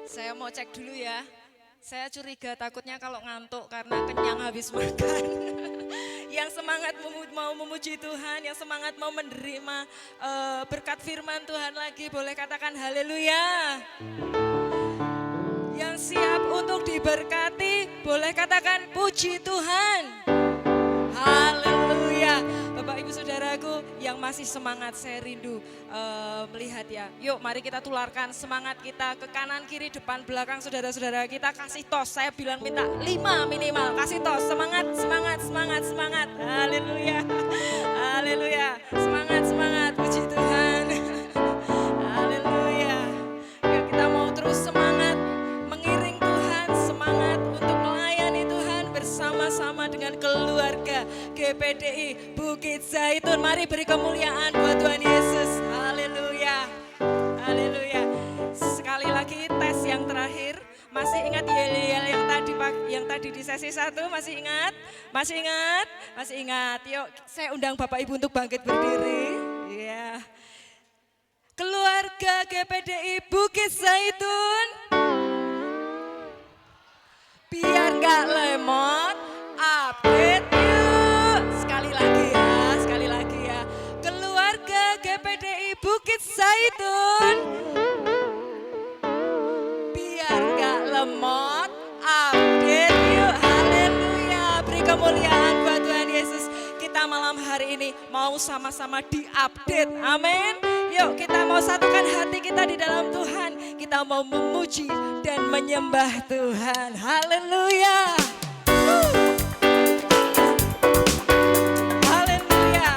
Saya mau cek dulu ya. Saya curiga takutnya kalau ngantuk karena kenyang habis makan. Yang semangat mau memuji Tuhan, yang semangat mau menerima berkat firman Tuhan lagi, boleh katakan haleluya. Yang siap untuk diberkati, boleh katakan puji Tuhan. Haleluya. Bapak Ibu Saudaraku yang masih semangat, saya rindu melihat ya. Yuk mari kita tularkan semangat kita ke kanan, kiri, depan, belakang saudara-saudara kita. Kasih tos, saya bilang minta 5 minimal. Kasih tos, semangat, semangat, semangat, semangat. Haleluya, haleluya. Semangat, semangat, puji Tuhan. Haleluya. Yuk kita mau terus semangat mengiring Tuhan, semangat untuk melayani Tuhan bersama-sama dengan keluarga GPDI Bukit Zaitun. Mari beri kemuliaan buat Tuhan Yesus. Haleluya. Haleluya. Sekali lagi tes yang terakhir. Masih ingat yel-yel yang tadi di sesi 1? Masih ingat? Masih ingat? Masih ingat. Yuk saya undang Bapak Ibu untuk bangkit berdiri. Iya. Keluarga GPDI Bukit Zaitun. Biar gak lemot, update yuk. Sekali lagi ya. Keluarga GPDI Bukit Zaitun. Biar gak lemot, update yuk. Haleluya. Beri kemuliaan buat Tuhan Yesus. Kita malam hari ini mau sama-sama diupdate. Amin. Yuk kita mau satukan hati kita di dalam Tuhan. Kita mau memuji dan menyembah Tuhan. Haleluya. Haleluya.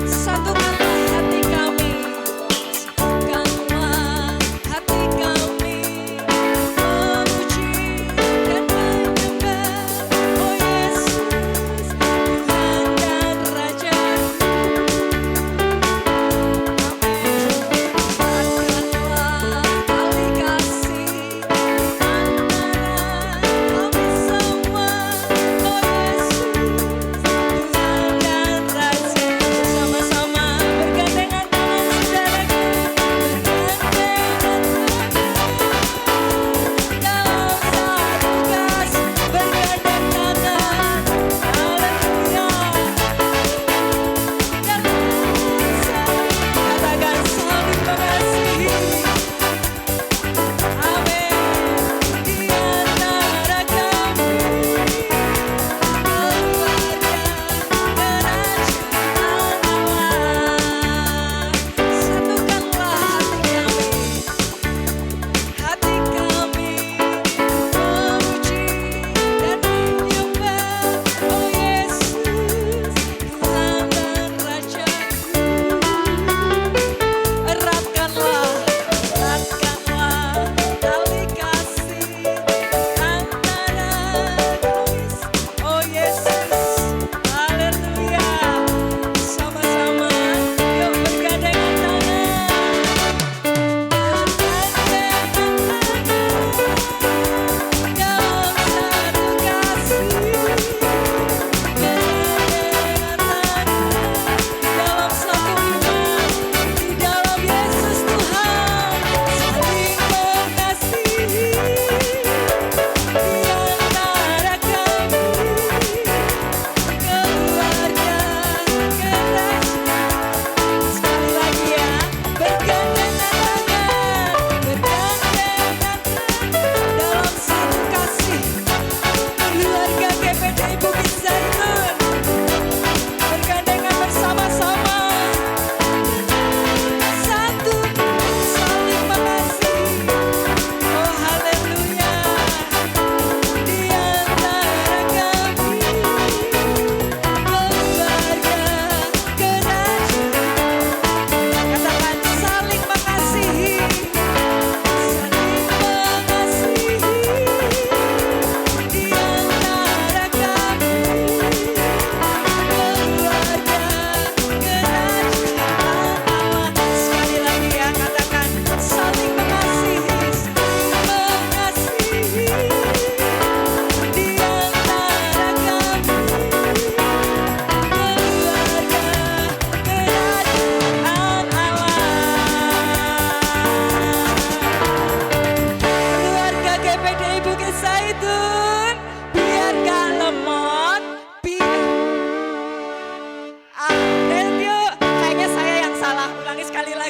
Satukanlah hati kami. Satukanlah hati kami. Memuji dan menyembah. Oh Yesus, Tuhan dan Raja. Amin.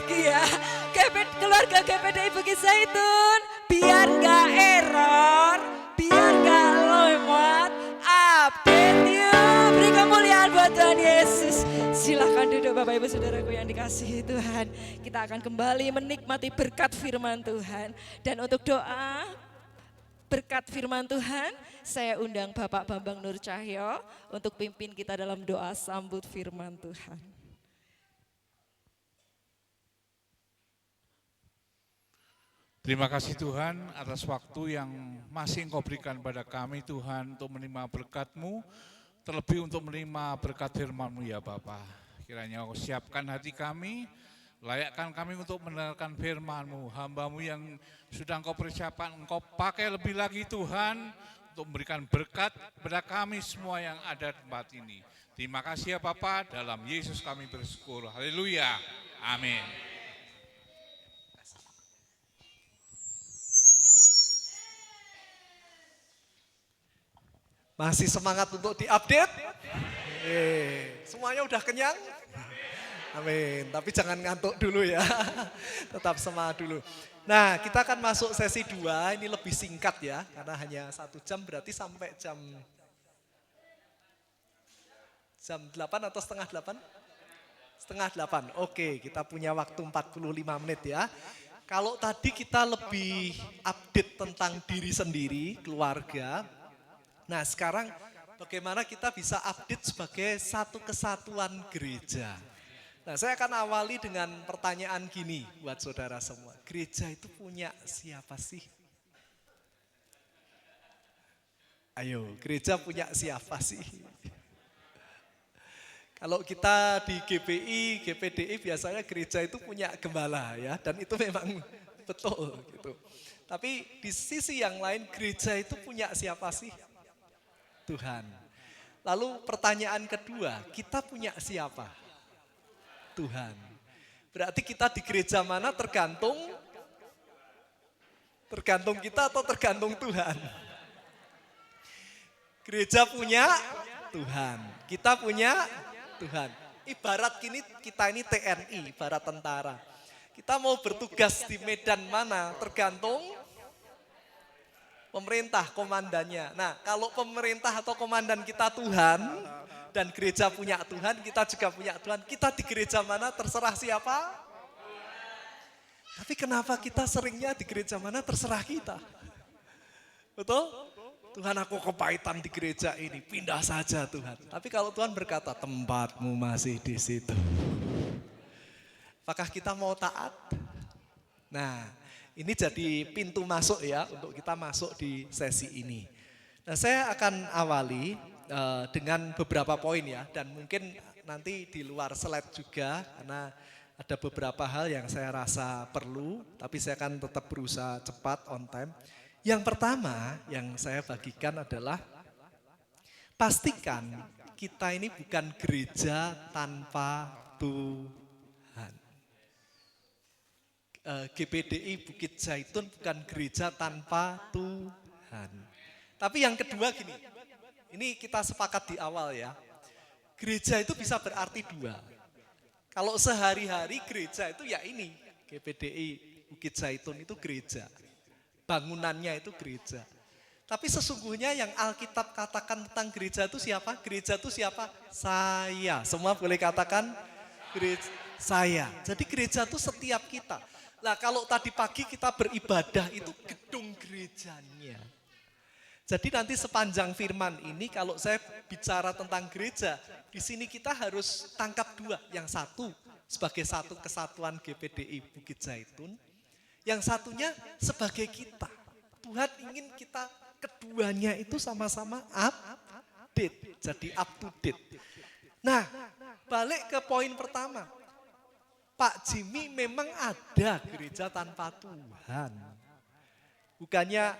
lagi ya. Keluarga GPDI Bukit Zaitun, biar gak error, biar gak lemot, update yuk. Beri kemuliaan buat Tuhan Yesus. Silahkan duduk Bapak Ibu Saudaraku yang dikasihi Tuhan. Kita akan kembali menikmati berkat firman Tuhan. Dan untuk doa berkat firman Tuhan, saya undang Bapak Bambang Nur Cahyo untuk pimpin kita dalam doa sambut firman Tuhan. Terima kasih Tuhan atas waktu yang masih Engkau berikan pada kami Tuhan untuk menerima berkat-Mu, terlebih untuk menerima berkat firman-Mu ya Bapa. Kiranya Engkau siapkan hati kami, layakkan kami untuk mendengarkan firman-Mu, hamba-Mu yang sudah Engkau persiapkan, Engkau pakai lebih lagi Tuhan untuk memberikan berkat kepada kami semua yang ada di tempat ini. Terima kasih ya Bapa, dalam Yesus kami bersyukur. Haleluya. Amin. Masih semangat untuk diupdate? Semuanya udah kenyang? Amin, tapi jangan ngantuk dulu ya, tetap semangat dulu. Nah, kita akan masuk sesi 2, ini lebih singkat ya, karena hanya 1 jam, berarti sampai jam 8 atau setengah 8? Setengah 8, oke, kita punya waktu 45 menit ya. Kalau tadi kita lebih update tentang diri sendiri, keluarga. Nah sekarang bagaimana kita bisa update sebagai satu kesatuan gereja. Nah saya akan awali dengan pertanyaan gini buat saudara semua. Gereja itu punya siapa sih? Ayo, gereja punya siapa sih? Kalau kita di GPI, GPDI biasanya gereja itu punya gembala ya. Dan itu memang betul gitu. Tapi di sisi yang lain gereja itu punya siapa sih? Tuhan. Lalu pertanyaan kedua, kita punya siapa? Tuhan. Berarti kita di gereja mana tergantung kita atau tergantung Tuhan? Gereja punya Tuhan. Kita punya Tuhan. Ibarat kita ini TNI, ibarat tentara. Kita mau bertugas di medan mana tergantung pemerintah, komandannya. Nah, kalau pemerintah atau komandan kita Tuhan, dan gereja punya Tuhan, kita juga punya Tuhan. Kita di gereja mana terserah siapa? Tapi kenapa kita seringnya di gereja mana terserah kita? Betul? Tuhan aku kepahitan di gereja ini, pindah saja Tuhan. Tapi kalau Tuhan berkata, tempatmu masih di situ. Apakah kita mau taat? Nah, ini jadi pintu masuk ya untuk kita masuk di sesi ini. Nah, saya akan awali dengan beberapa poin ya dan mungkin nanti di luar slide juga karena ada beberapa hal yang saya rasa perlu tapi saya akan tetap berusaha cepat on time. Yang pertama yang saya bagikan adalah pastikan kita ini bukan gereja tanpa Tuhan. GPDI Bukit Zaitun bukan gereja tanpa Tuhan. Tapi yang kedua gini, ini kita sepakat di awal ya. Gereja itu bisa berarti dua. Kalau sehari-hari gereja itu ya ini, GPDI Bukit Zaitun itu gereja. Bangunannya itu gereja. Tapi sesungguhnya yang Alkitab katakan tentang gereja itu siapa? Gereja itu siapa? Saya. Semua boleh katakan gereja saya. Jadi gereja itu setiap kita. Nah kalau tadi pagi kita beribadah itu gedung gerejanya. Jadi nanti sepanjang firman ini kalau saya bicara tentang gereja, di sini kita harus tangkap dua. Yang satu sebagai satu kesatuan GPDI Bukit Zaitun, yang satunya sebagai kita. Tuhan ingin kita keduanya itu sama-sama update, jadi up to date. Nah balik ke poin pertama. Pak Jimmy memang ada gereja tanpa Tuhan. Bukannya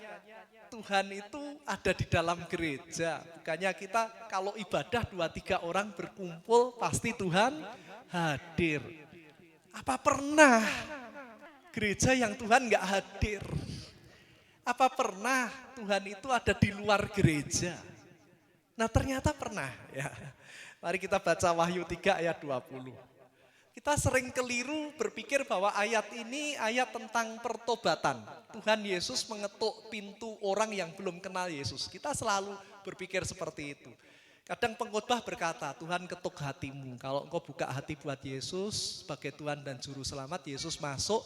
Tuhan itu ada di dalam gereja. Bukannya kita kalau ibadah 2-3 orang berkumpul pasti Tuhan hadir. Apa pernah gereja yang Tuhan enggak hadir? Apa pernah Tuhan itu ada di luar gereja? Nah ternyata pernah ya. Mari kita baca Wahyu 3 ayat 20. Kita sering keliru berpikir bahwa ayat ini ayat tentang pertobatan. Tuhan Yesus mengetuk pintu orang yang belum kenal Yesus. Kita selalu berpikir seperti itu. Kadang pengkhotbah berkata, Tuhan ketuk hatimu. Kalau engkau buka hati buat Yesus sebagai Tuhan dan Juru Selamat, Yesus masuk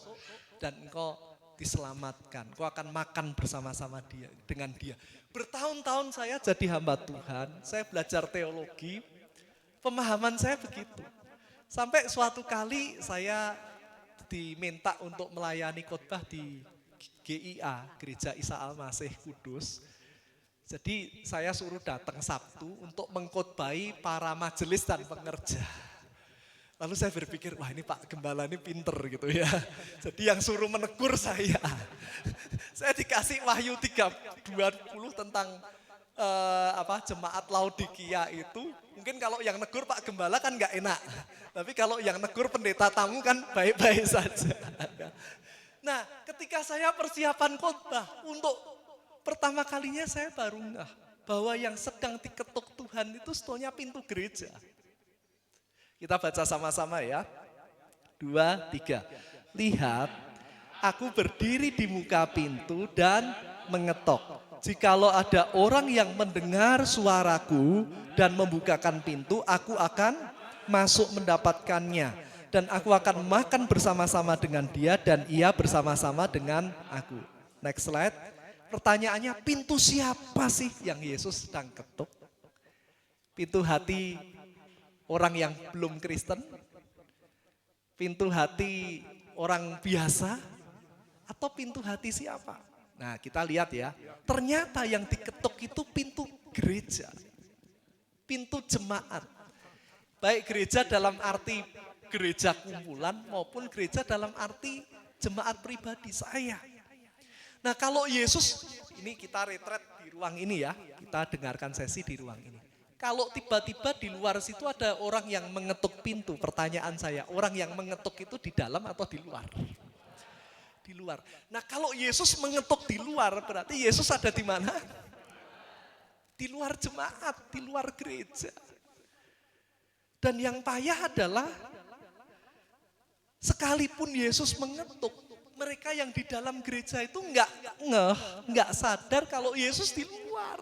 dan engkau diselamatkan. Engkau akan makan bersama-sama dengan dia. Bertahun-tahun saya jadi hamba Tuhan, saya belajar teologi, pemahaman saya begitu. Sampai suatu kali saya diminta untuk melayani khotbah di GIA, Gereja Isa Al-Masih Kudus. Jadi saya suruh datang Sabtu untuk mengkhotbahi para majelis dan pengerja. Lalu saya berpikir, wah ini Pak Gembala ini pinter gitu ya. Jadi yang suruh menegur saya. Saya dikasih Wahyu 3:20 tentang jemaat Laodikia itu. Mungkin kalau yang negur Pak Gembala kan nggak enak. Tapi kalau yang negur pendeta tamu kan baik-baik saja. Nah, ketika saya persiapan khotbah untuk pertama kalinya saya baru ngeh bahwa yang sedang diketuk Tuhan itu sebetulnya pintu gereja. Kita baca sama-sama ya. 2, 3. Lihat, aku berdiri di muka pintu dan mengetok. Jikalau ada orang yang mendengar suaraku dan membukakan pintu, aku akan masuk mendapatkannya. Dan aku akan makan bersama-sama dengan dia dan ia bersama-sama dengan aku. Next slide. Pertanyaannya, pintu siapa sih yang Yesus sedang ketuk? Pintu hati orang yang belum Kristen? Pintu hati orang biasa? Atau pintu hati siapa? Nah, kita lihat ya. Ternyata yang diketuk itu pintu gereja. Pintu jemaat. Baik gereja dalam arti gereja kumpulan maupun gereja dalam arti jemaat pribadi saya. Nah, kalau Yesus, ini kita retret di ruang ini ya. Kita dengarkan sesi di ruang ini. Kalau tiba-tiba di luar situ ada orang yang mengetuk pintu, pertanyaan saya, orang yang mengetuk itu di dalam atau di luar? Di luar. Nah, kalau Yesus mengetuk di luar, berarti Yesus ada di mana? Di luar jemaat, di luar gereja. Dan yang payah adalah sekalipun Yesus mengetuk, mereka yang di dalam gereja itu enggak sadar kalau Yesus di luar.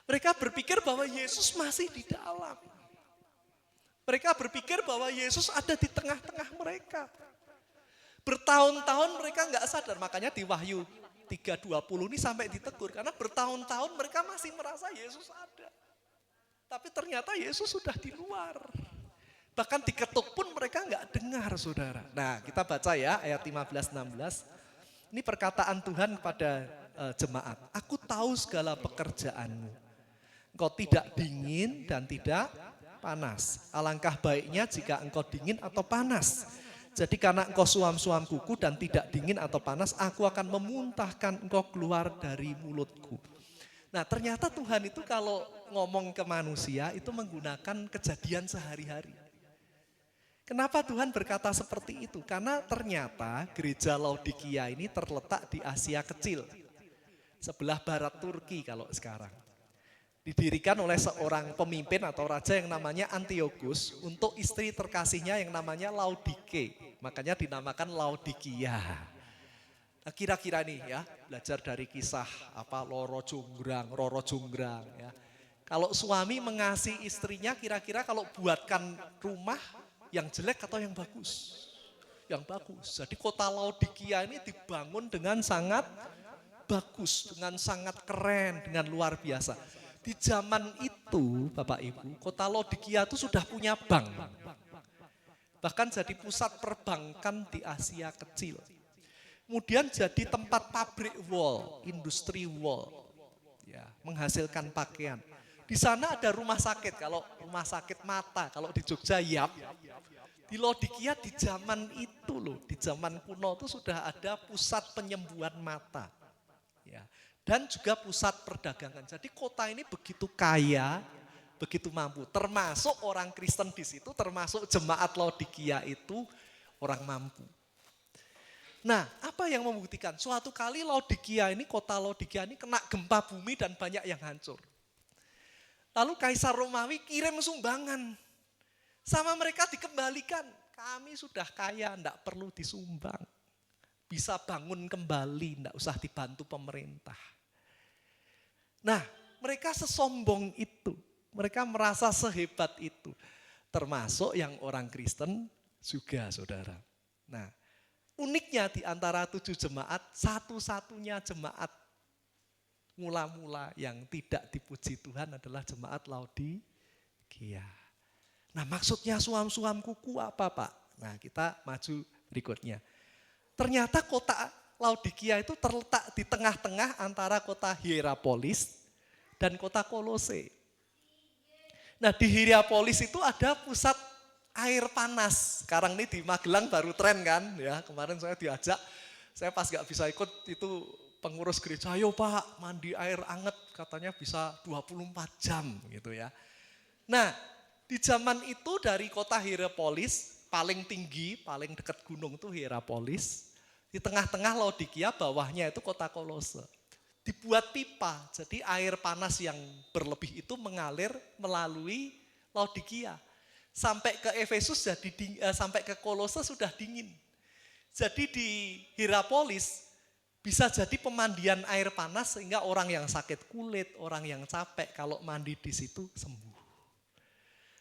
Mereka berpikir bahwa Yesus masih di dalam. Mereka berpikir bahwa Yesus ada di tengah-tengah mereka. Bertahun-tahun mereka enggak sadar, makanya di Wahyu 3:20 ini sampai ditegur. Karena bertahun-tahun mereka masih merasa Yesus ada. Tapi ternyata Yesus sudah di luar. Bahkan diketuk pun mereka enggak dengar, saudara. Nah, kita baca ya ayat 15-16. Ini perkataan Tuhan kepada jemaat. Aku tahu segala pekerjaanmu. Engkau tidak dingin dan tidak panas. Alangkah baiknya jika engkau dingin atau panas. Jadi karena engkau suam-suam kuku dan tidak dingin atau panas, aku akan memuntahkan engkau keluar dari mulutku. Nah, ternyata Tuhan itu kalau ngomong ke manusia itu menggunakan kejadian sehari-hari. Kenapa Tuhan berkata seperti itu? Karena ternyata gereja Laodikia ini terletak di Asia Kecil. Sebelah barat Turki kalau sekarang. Didirikan oleh seorang pemimpin atau raja yang namanya Antiochus untuk istri terkasihnya yang namanya Laodike. Makanya dinamakan Laodikia. Nah, kira-kira nih ya, belajar dari kisah Roro Jonggrang ya. Kalau suami mengasihi istrinya, kira-kira kalau buatkan rumah yang jelek atau yang bagus? Yang bagus. Jadi kota Laodikia ini dibangun dengan sangat bagus, dengan sangat keren, dengan luar biasa. Di zaman itu, Bapak Ibu, kota Laodikia itu sudah punya bank. Bahkan jadi pusat perbankan di Asia Kecil. Kemudian jadi tempat pabrik wol, industri wol, ya, menghasilkan pakaian. Di sana ada rumah sakit, kalau rumah sakit mata, kalau di Jogja Yap. Di Laodikia di zaman itu loh, di zaman kuno itu sudah ada pusat penyembuhan mata. Ya, dan juga pusat perdagangan. Jadi kota ini begitu kaya, begitu mampu. Termasuk orang Kristen di situ, termasuk jemaat Laodikia itu orang mampu. Nah, apa yang membuktikan? Suatu kali kota Laodikia ini kena gempa bumi dan banyak yang hancur. Lalu Kaisar Romawi kirim sumbangan. Sama mereka dikembalikan. Kami sudah kaya, enggak perlu disumbang. Bisa bangun kembali, enggak usah dibantu pemerintah. Nah, mereka sesombong itu. Mereka merasa sehebat itu. Termasuk yang orang Kristen juga, saudara. Nah, uniknya di antara 7 jemaat, satu-satunya jemaat mula-mula yang tidak dipuji Tuhan adalah jemaat Laodikia. Nah, maksudnya suam-suam kuku apa, Pak? Nah, kita maju berikutnya. Ternyata kota Laodikia itu terletak di tengah-tengah antara kota Hierapolis dan kota Kolose. Nah, di Hierapolis itu ada pusat air panas. Sekarang ini di Magelang baru tren kan, ya. Kemarin saya diajak, saya pas gak bisa ikut itu pengurus gereja, ayo Pak mandi air anget katanya bisa 24 jam gitu ya. Nah, di zaman itu dari kota Hierapolis, paling tinggi, paling dekat gunung itu Hierapolis. Di tengah-tengah Laodikia, bawahnya itu kota Kolose. Dibuat pipa, jadi air panas yang berlebih itu mengalir melalui Laodikia. Sampai ke Efesus, sampai ke Kolose sudah dingin. Jadi di Hierapolis bisa jadi pemandian air panas sehingga orang yang sakit kulit, orang yang capek kalau mandi di situ sembuh.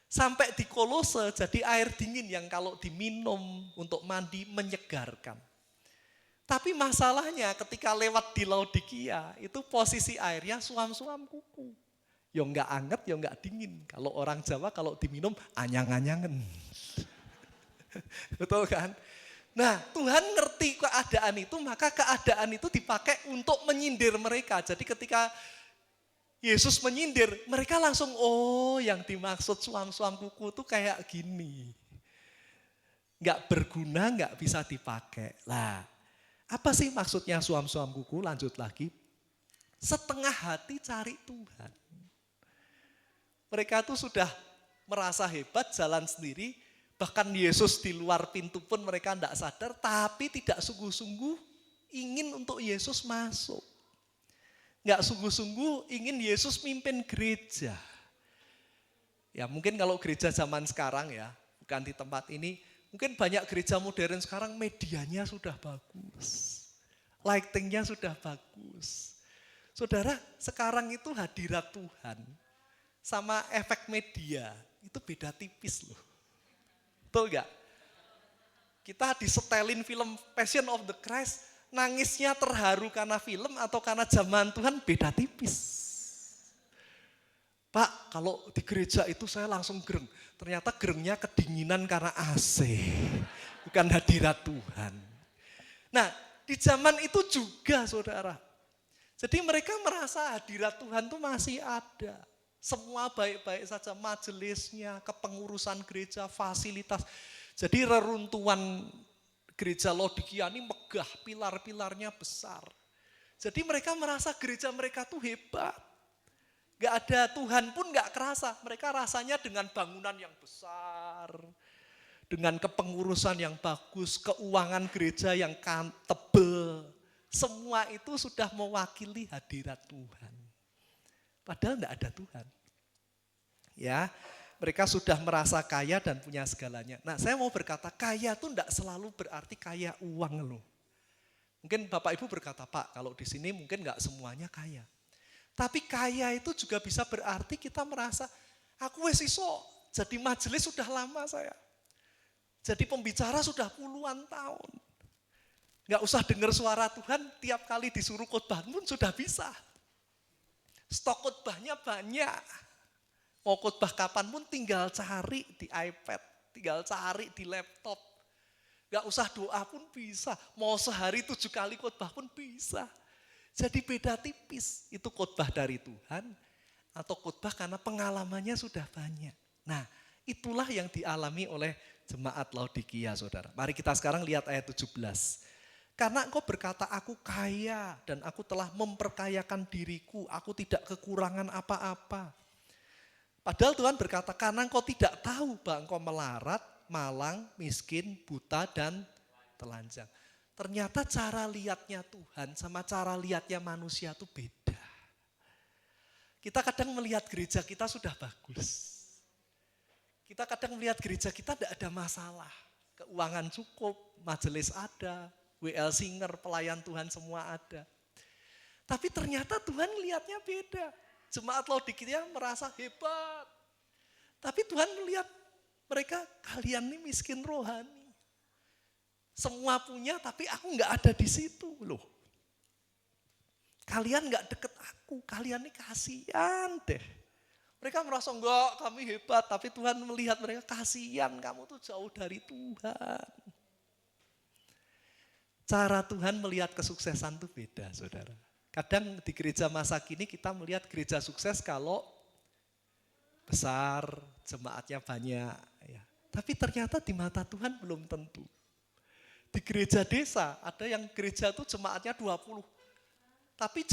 Sampai di Kolose jadi air dingin yang kalau diminum untuk mandi menyegarkan. Tapi masalahnya ketika lewat di Laodikia itu posisi airnya suam-suam kuku. Ya enggak anget, ya enggak dingin. Kalau orang Jawa kalau diminum anyang-anyangen. Betul kan? Nah, Tuhan ngerti keadaan itu, maka keadaan itu dipakai untuk menyindir mereka. Jadi ketika Yesus menyindir, mereka langsung, oh yang dimaksud suam-suam kuku itu kayak gini. Enggak berguna, enggak bisa dipakai. Lah, apa sih maksudnya suam-suam kuku? Lanjut lagi. Setengah hati cari Tuhan. Mereka tuh sudah merasa hebat, jalan sendiri. Bahkan Yesus di luar pintu pun mereka tidak sadar. Tapi tidak sungguh-sungguh ingin untuk Yesus masuk. Nggak sungguh-sungguh ingin Yesus mimpin gereja. Ya mungkin kalau gereja zaman sekarang ya, bukan di tempat ini. Mungkin banyak gereja modern sekarang medianya sudah bagus. Lightingnya sudah bagus. Saudara, sekarang itu hadirat Tuhan sama efek media itu beda tipis loh. Betul gak? Kita disetelin film Passion of the Christ, nangisnya terharu karena film atau karena zaman Tuhan beda tipis. Pak, kalau di gereja itu saya langsung gereng. Ternyata gerengnya kedinginan karena AC, bukan hadirat Tuhan. Nah, di zaman itu juga saudara. Jadi mereka merasa hadirat Tuhan itu masih ada. Semua baik-baik saja, majelisnya, kepengurusan gereja, fasilitas. Jadi reruntuhan gereja Laodikia ini megah, pilar-pilarnya besar. Jadi mereka merasa gereja mereka tuh hebat. Gak ada Tuhan pun gak kerasa. Mereka rasanya dengan bangunan yang besar, dengan kepengurusan yang bagus, keuangan gereja yang tebel. Semua itu sudah mewakili hadirat Tuhan. Padahal gak ada Tuhan. Ya, mereka sudah merasa kaya dan punya segalanya. Nah, saya mau berkata kaya itu gak selalu berarti kaya uang loh. Mungkin Bapak Ibu berkata, Pak, kalau di sini mungkin gak semuanya kaya. Tapi kaya itu juga bisa berarti kita merasa, aku wes iso, jadi majelis sudah lama saya. Jadi pembicara sudah puluhan tahun. Gak usah dengar suara Tuhan, tiap kali disuruh khotbah pun sudah bisa. Stok khotbahnya banyak. Mau khotbah kapan pun tinggal cari di iPad, tinggal cari di laptop. Gak usah doa pun bisa, mau sehari 7 kali khotbah pun bisa. Jadi beda tipis, itu khotbah dari Tuhan atau khotbah karena pengalamannya sudah banyak. Nah, itulah yang dialami oleh jemaat Laodikia, saudara. Mari kita sekarang lihat ayat 17. Karena engkau berkata, aku kaya dan aku telah memperkayakan diriku, aku tidak kekurangan apa-apa. Padahal Tuhan berkata, karena engkau tidak tahu bahwa engkau melarat, malang, miskin, buta, dan telanjang. Ternyata cara lihatnya Tuhan sama cara lihatnya manusia itu beda. Kita kadang melihat gereja kita sudah bagus. Kita kadang melihat gereja kita tidak ada masalah. Keuangan cukup, majelis ada, WL singer, pelayan Tuhan semua ada. Tapi ternyata Tuhan lihatnya beda. Jemaat Laodikia merasa hebat. Tapi Tuhan melihat mereka, kalian ini miskin rohani. Semua punya tapi aku nggak ada di situ loh. Kalian nggak deket aku, kalian ini kasihan deh. Mereka merasa enggak, kami hebat, tapi Tuhan melihat mereka kasihan, kamu tuh jauh dari Tuhan. Cara Tuhan melihat kesuksesan tuh beda, saudara. Kadang di gereja masa kini kita melihat gereja sukses kalau besar, jemaatnya banyak. Ya. Tapi ternyata di mata Tuhan belum tentu. Di gereja desa ada yang gereja tuh jemaatnya 20. Tapi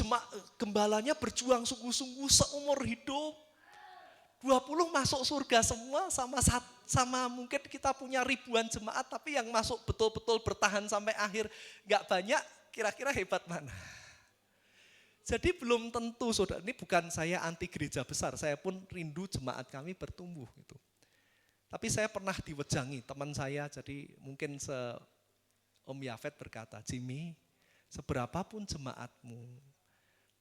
gembalanya berjuang sungguh-sungguh seumur hidup. 20 masuk surga semua sama mungkin kita punya ribuan jemaat tapi yang masuk betul-betul bertahan sampai akhir gak banyak, kira-kira hebat mana? Jadi belum tentu, saudara, ini bukan saya anti gereja besar, saya pun rindu jemaat kami bertumbuh gitu. Tapi saya pernah diwejangi teman saya, jadi mungkin Om Yafet berkata, Jimmy, seberapapun jemaatmu,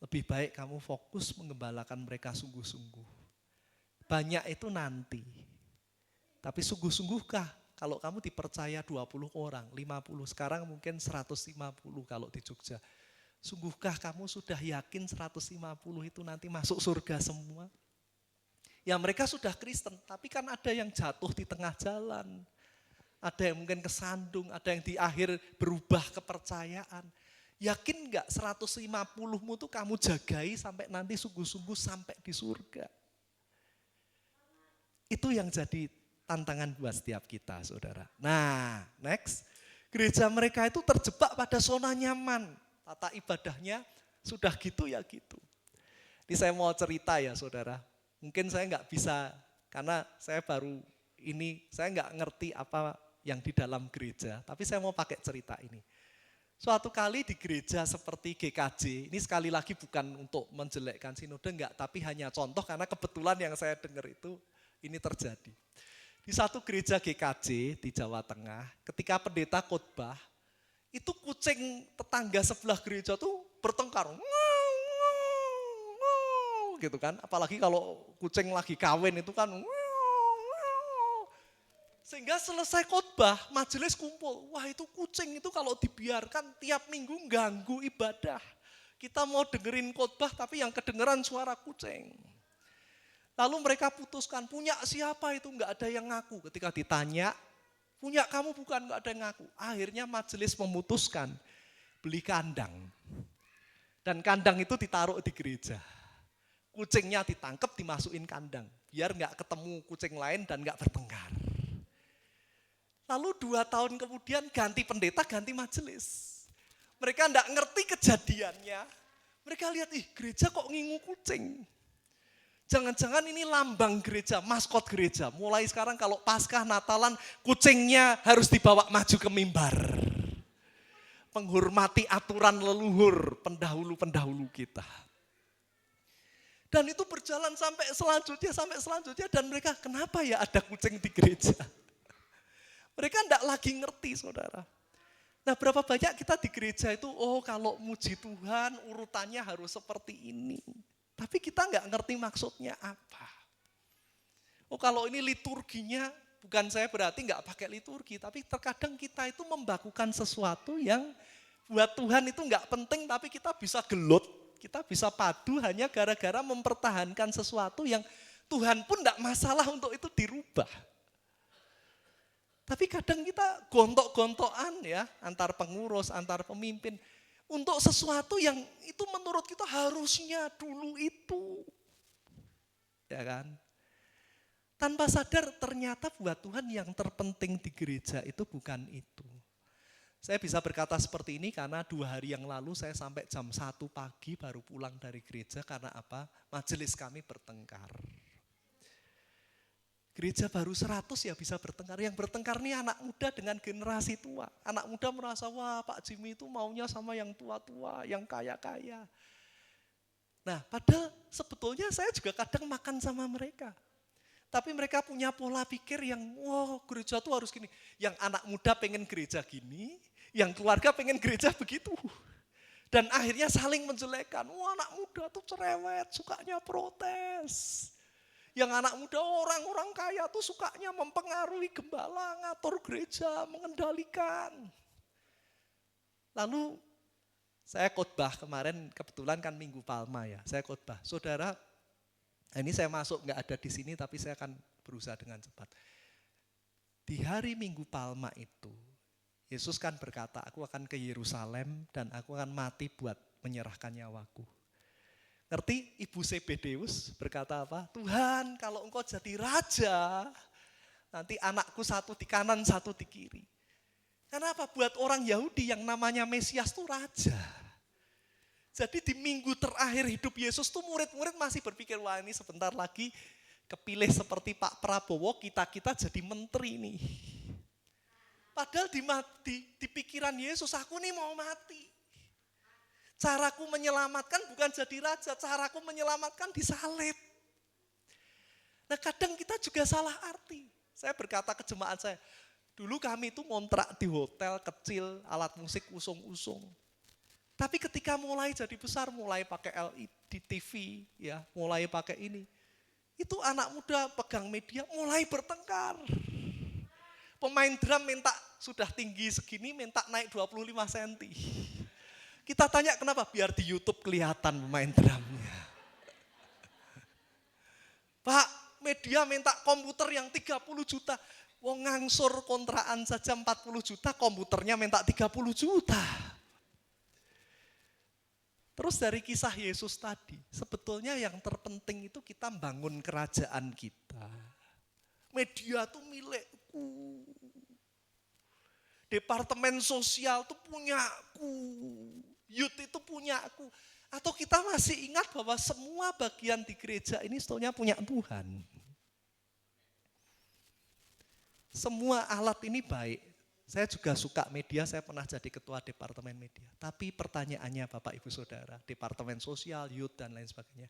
lebih baik kamu fokus mengembalakan mereka sungguh-sungguh. Banyak itu nanti. Tapi sungguh-sungguhkah kalau kamu dipercaya 20 orang, 50, sekarang mungkin 150 kalau di Jogja. Sungguhkah kamu sudah yakin 150 itu nanti masuk surga semua? Ya mereka sudah Kristen, tapi kan ada yang jatuh di tengah jalan. Ada yang mungkin kesandung, ada yang di akhir berubah kepercayaan. Yakin enggak 150-mu tuh kamu jagai sampai nanti sungguh-sungguh sampai di surga? Itu yang jadi tantangan buat setiap kita, saudara. Nah, next. Gereja mereka itu terjebak pada zona nyaman. Tata ibadahnya sudah gitu ya gitu. Ini saya mau cerita ya, saudara. Mungkin saya nggak bisa, karena saya baru ini, saya nggak ngerti apa yang di dalam gereja. Tapi saya mau pakai cerita ini. Suatu kali di gereja seperti GKJ, ini sekali lagi bukan untuk menjelekkan sinode, enggak, tapi hanya contoh karena kebetulan yang saya dengar itu ini terjadi. Di satu gereja GKJ di Jawa Tengah, ketika pendeta khotbah, itu kucing tetangga sebelah gereja tuh bertengkar. Gitu kan, apalagi kalau kucing lagi kawin itu kan. Sehingga selesai khotbah, majelis kumpul. Wah itu kucing itu kalau dibiarkan tiap minggu ganggu ibadah. Kita mau dengerin khotbah tapi yang kedengeran suara kucing. Lalu mereka putuskan, punya siapa itu? Enggak ada yang ngaku. Ketika ditanya, punya kamu bukan, enggak ada yang ngaku. Akhirnya majelis memutuskan, beli kandang. Dan kandang itu ditaruh di gereja. Kucingnya ditangkap, dimasukin kandang. Biar enggak ketemu kucing lain dan enggak bertengkar. Lalu 2 tahun kemudian ganti pendeta, ganti majelis. Mereka enggak ngerti kejadiannya. Mereka lihat, gereja kok ngingu kucing. Jangan-jangan ini lambang gereja, maskot gereja. Mulai sekarang kalau Paskah, Natalan, kucingnya harus dibawa maju ke mimbar. Menghormati aturan leluhur, pendahulu-pendahulu kita. Dan itu berjalan sampai selanjutnya. Dan mereka, kenapa ya ada kucing di gereja? Mereka enggak lagi ngerti, saudara. Nah berapa banyak kita di gereja itu, kalau muji Tuhan urutannya harus seperti ini. Tapi kita enggak ngerti maksudnya apa. Kalau ini liturginya, bukan saya berarti enggak pakai liturgi, tapi terkadang kita itu membakukan sesuatu yang buat Tuhan itu enggak penting, tapi kita bisa gelut, kita bisa padu hanya gara-gara mempertahankan sesuatu yang Tuhan pun enggak masalah untuk itu dirubah. Tapi kadang kita gontok-gontokan ya, antar pengurus, antar pemimpin, untuk sesuatu yang itu menurut kita harusnya dulu itu. Ya kan? Tanpa sadar ternyata buat Tuhan yang terpenting di gereja itu bukan itu. Saya bisa berkata seperti ini karena 2 hari yang lalu saya sampai jam 1 pagi baru pulang dari gereja karena apa? Majelis kami bertengkar. Gereja baru 100 ya bisa bertengkar. Yang bertengkar ini anak muda dengan generasi tua. Anak muda merasa, wah Pak Jimmy itu maunya sama yang tua-tua, yang kaya-kaya. Nah padahal sebetulnya saya juga kadang makan sama mereka. Tapi mereka punya pola pikir yang, wah gereja tuh harus gini. Yang anak muda pengen gereja gini, yang keluarga pengen gereja begitu. Dan akhirnya saling menjelekkan. Wah anak muda tuh cerewet, sukanya protes. Yang anak muda orang-orang kaya tuh sukanya mempengaruhi gembala, ngatur gereja, mengendalikan. Lalu saya khotbah kemarin, kebetulan kan Minggu Palma ya, saya khotbah. Saudara, ini saya masuk nggak ada di sini tapi saya akan berusaha dengan cepat. Di hari Minggu Palma itu, Yesus kan berkata, aku akan ke Yerusalem dan aku akan mati buat menyerahkan nyawaku. Ngerti Ibu Zebedeus berkata apa? Tuhan kalau engkau jadi raja, nanti anakku satu di kanan, satu di kiri. Kenapa? Buat orang Yahudi yang namanya Mesias itu raja. Jadi di minggu terakhir hidup Yesus tuh murid-murid masih berpikir, wah ini sebentar lagi kepilih seperti Pak Prabowo, kita jadi menteri nih. Padahal di pikiran Yesus, aku nih mau mati. Caraku menyelamatkan bukan jadi raja, caraku menyelamatkan disalib. Nah kadang kita juga salah arti. Saya berkata ke jemaat saya, dulu kami itu ngontrak di hotel kecil, alat musik usung-usung. Tapi ketika mulai jadi besar, mulai pakai LED TV, ya, mulai pakai ini. Itu anak muda pegang media mulai bertengkar. Pemain drum minta sudah tinggi segini, minta naik 25 cm. Kita tanya kenapa? Biar di YouTube kelihatan pemain drumnya. Pak, media minta komputer yang 30 juta. Wong ngangsur kontrakan saja 40 juta, komputernya minta 30 juta. Terus dari kisah Yesus tadi, sebetulnya yang terpenting itu kita bangun kerajaan kita. Media itu milikku. Departemen sosial itu punyaku. Youth itu punyaku. Atau kita masih ingat bahwa semua bagian di gereja ini sebetulnya punya Tuhan. Semua alat ini baik. Saya juga suka media, saya pernah jadi ketua departemen media. Tapi pertanyaannya Bapak Ibu Saudara, departemen sosial, youth dan lain sebagainya.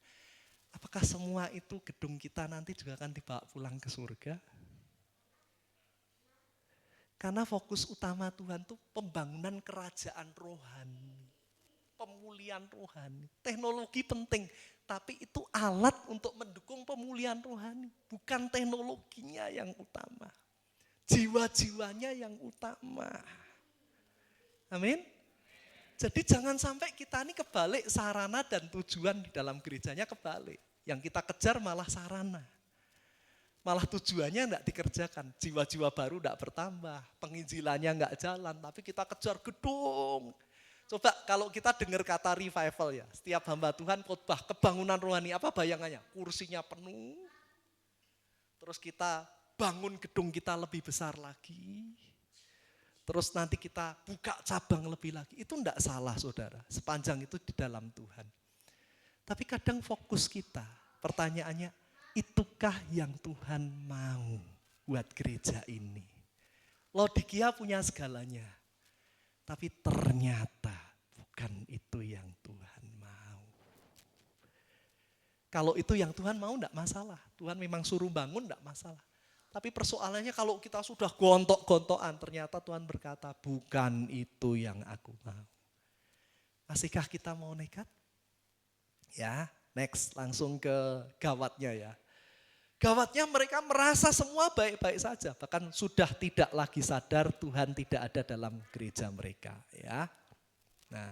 Apakah semua itu gedung kita nanti juga akan dibawa pulang ke surga? Karena fokus utama Tuhan itu pembangunan kerajaan rohani. Pemulihan rohani. Teknologi penting, tapi itu alat untuk mendukung pemulihan rohani. Bukan teknologinya yang utama. Jiwa-jiwanya yang utama. Amin. Jadi jangan sampai kita ini kebalik sarana dan tujuan di dalam gerejanya kebalik. Yang kita kejar malah sarana. Malah tujuannya enggak dikerjakan. Jiwa-jiwa baru enggak bertambah. Penginjilannya enggak jalan. Tapi kita kejar gedung. Coba kalau kita dengar kata revival ya. Setiap hamba Tuhan khotbah kebangunan rohani. Apa bayangannya? Kursinya penuh. Terus kita bangun gedung kita lebih besar lagi. Terus nanti kita buka cabang lebih lagi. Itu enggak salah saudara. Sepanjang itu di dalam Tuhan. Tapi kadang fokus kita. Pertanyaannya, itukah yang Tuhan mau buat gereja ini? Laodikia punya segalanya. Tapi ternyata bukan itu yang Tuhan mau. Kalau itu yang Tuhan mau enggak masalah. Tuhan memang suruh bangun enggak masalah. Tapi persoalannya kalau kita sudah gontok-gontokan, ternyata Tuhan berkata, bukan itu yang aku mau. Masihkah kita mau nekat? Ya, next langsung ke gawatnya ya. Gawatnya mereka merasa semua baik-baik saja. Bahkan sudah tidak lagi sadar Tuhan tidak ada dalam gereja mereka. Ya. Nah,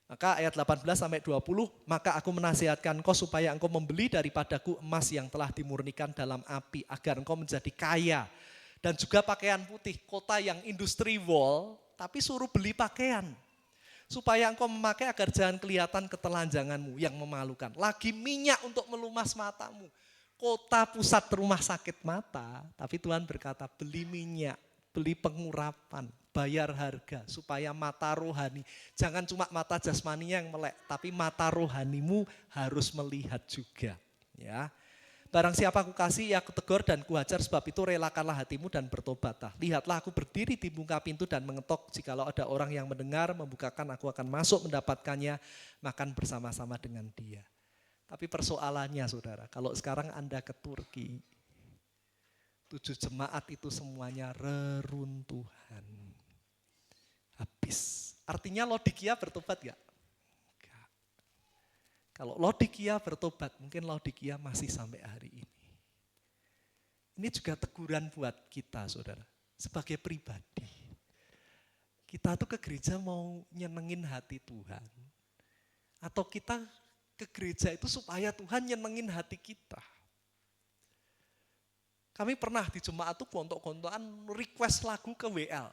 maka ayat 18 sampai 20, maka aku menasihatkan kau supaya engkau membeli daripadaku emas yang telah dimurnikan dalam api, agar engkau menjadi kaya. Dan juga pakaian putih, kota yang industri wall, tapi suruh beli pakaian. Supaya engkau memakai agar jangan kelihatan ketelanjanganmu yang memalukan. Lagi minyak untuk melumas matamu. Kota pusat rumah sakit mata, tapi Tuhan berkata beli minyak, beli pengurapan. Bayar harga supaya mata rohani, jangan cuma mata jasmaninya yang melek, tapi mata rohanimu harus melihat juga. Ya, barang siapa aku kasih, ya aku tegur dan kuhajar, sebab itu relakanlah hatimu dan bertobatlah. Lihatlah aku berdiri di muka pintu dan mengetok, jikalau ada orang yang mendengar, membukakan, aku akan masuk mendapatkannya, makan bersama-sama dengan dia. Tapi persoalannya saudara, kalau sekarang Anda ke Turki, 7 jemaat itu semuanya reruntuhan. Habis. Artinya Laodikia bertobat gak? Enggak. Kalau Laodikia bertobat, mungkin Laodikia masih sampai hari ini. Ini juga teguran buat kita, saudara. Sebagai pribadi. Kita tuh ke gereja mau nyenengin hati Tuhan. Atau kita ke gereja itu supaya Tuhan nyenengin hati kita. Kami pernah di jemaat tuh gontok-gontokan request lagu ke WL.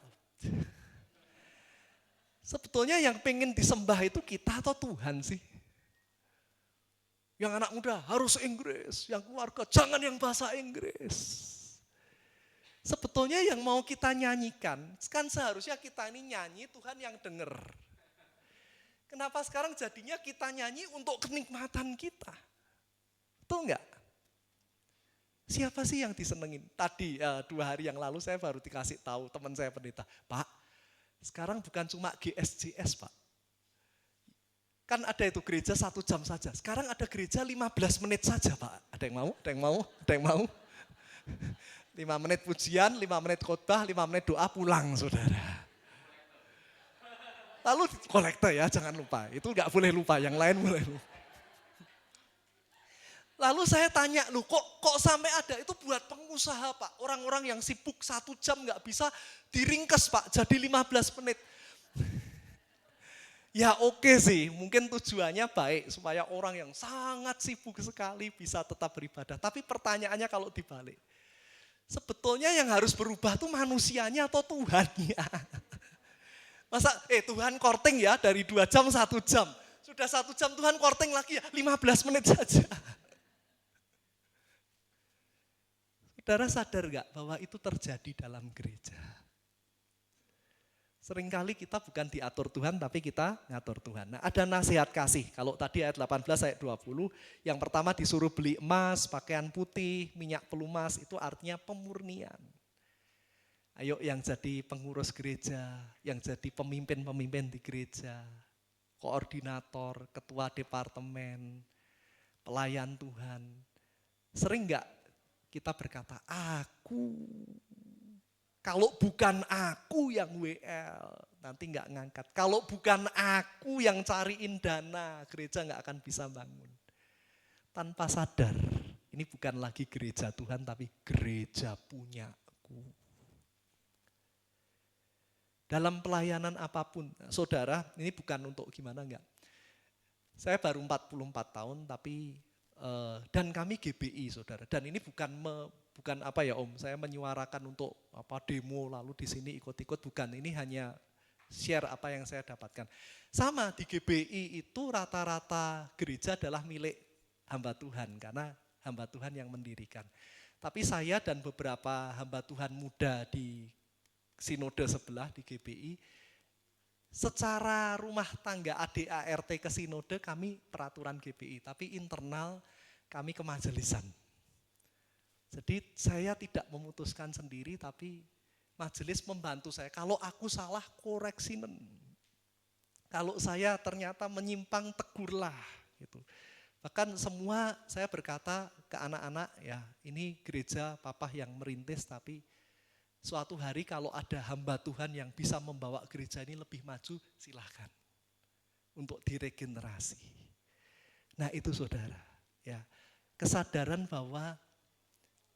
Sebetulnya yang pengen disembah itu kita atau Tuhan sih? Yang anak muda harus Inggris, yang keluarga jangan yang bahasa Inggris. Sebetulnya yang mau kita nyanyikan, kan seharusnya kita ini nyanyi Tuhan yang denger. Kenapa sekarang jadinya kita nyanyi untuk kenikmatan kita? Betul enggak? Siapa sih yang disenengin? Tadi 2 hari yang lalu saya baru dikasih tahu teman saya pendeta, Pak, sekarang bukan cuma GSJS Pak. Kan ada itu gereja 1 jam saja, sekarang ada gereja 15 menit saja Pak. Ada yang mau? Ada yang mau? Ada yang mau? 5 menit pujian, 5 menit khotbah, 5 menit doa pulang saudara. Lalu kolektor ya, jangan lupa. Itu enggak boleh lupa, yang lain boleh lupa. Lalu saya tanya, loh kok sampai ada itu buat pengusaha Pak. Orang-orang yang sibuk 1 jam nggak bisa diringkes Pak, jadi 15 menit. Ya oke sih, mungkin tujuannya baik supaya orang yang sangat sibuk sekali bisa tetap beribadah. Tapi pertanyaannya kalau dibalik, sebetulnya yang harus berubah tuh manusianya atau Tuhannya? Masa Tuhan korting ya dari 2 jam 1 jam. Sudah 1 jam Tuhan korting lagi ya 15 menit saja. Saudara sadar gak bahwa itu terjadi dalam gereja? Seringkali kita bukan diatur Tuhan, tapi kita ngatur Tuhan. Nah, ada nasihat kasih. Kalau tadi ayat 18, ayat 20, yang pertama disuruh beli emas, pakaian putih, minyak pelumas, itu artinya pemurnian. Ayo yang jadi pengurus gereja, yang jadi pemimpin-pemimpin di gereja, koordinator, ketua departemen, pelayan Tuhan. Sering gak kita berkata, kalau bukan aku yang WL, nanti nggak ngangkat. Kalau bukan aku yang cariin dana, gereja nggak akan bisa bangun. Tanpa sadar, ini bukan lagi gereja Tuhan, tapi gereja punyaku. Dalam pelayanan apapun, saudara, ini bukan untuk gimana enggak. Saya baru 44 tahun, tapi dan kami GBI saudara, dan ini bukan apa ya Om, saya menyuarakan untuk apa demo lalu di sini ikut-ikut, bukan, ini hanya share apa yang saya dapatkan. Sama di GBI itu rata-rata gereja adalah milik hamba Tuhan, karena hamba Tuhan yang mendirikan. Tapi saya dan beberapa hamba Tuhan muda di sinode sebelah di GBI, secara rumah tangga ADART ke sinode kami peraturan GBI, tapi internal kami kemajelisan. Jadi saya tidak memutuskan sendiri, tapi majelis membantu saya. Kalau aku salah, koreksinen. Kalau saya ternyata menyimpang, tegurlah. Gitu. Bahkan semua saya berkata ke anak-anak, ya ini gereja papa yang merintis, tapi suatu hari kalau ada hamba Tuhan yang bisa membawa gereja ini lebih maju, silahkan untuk diregenerasi. Nah itu saudara, ya kesadaran bahwa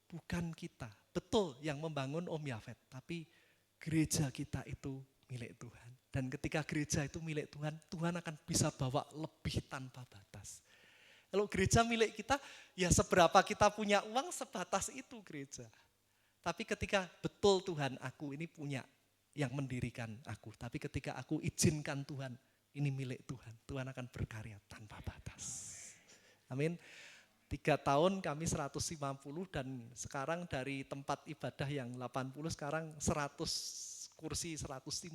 bukan kita, betul yang membangun Om Yafet, tapi gereja kita itu milik Tuhan. Dan ketika gereja itu milik Tuhan, Tuhan akan bisa bawa lebih tanpa batas. Kalau gereja milik kita, ya seberapa kita punya uang, sebatas itu gereja. Tapi ketika betul Tuhan, aku ini punya yang mendirikan aku. Tapi ketika aku izinkan Tuhan, ini milik Tuhan. Tuhan akan berkarya tanpa batas. Amin. 3 tahun kami 150 dan sekarang dari tempat ibadah yang 80 sekarang 100 kursi 150.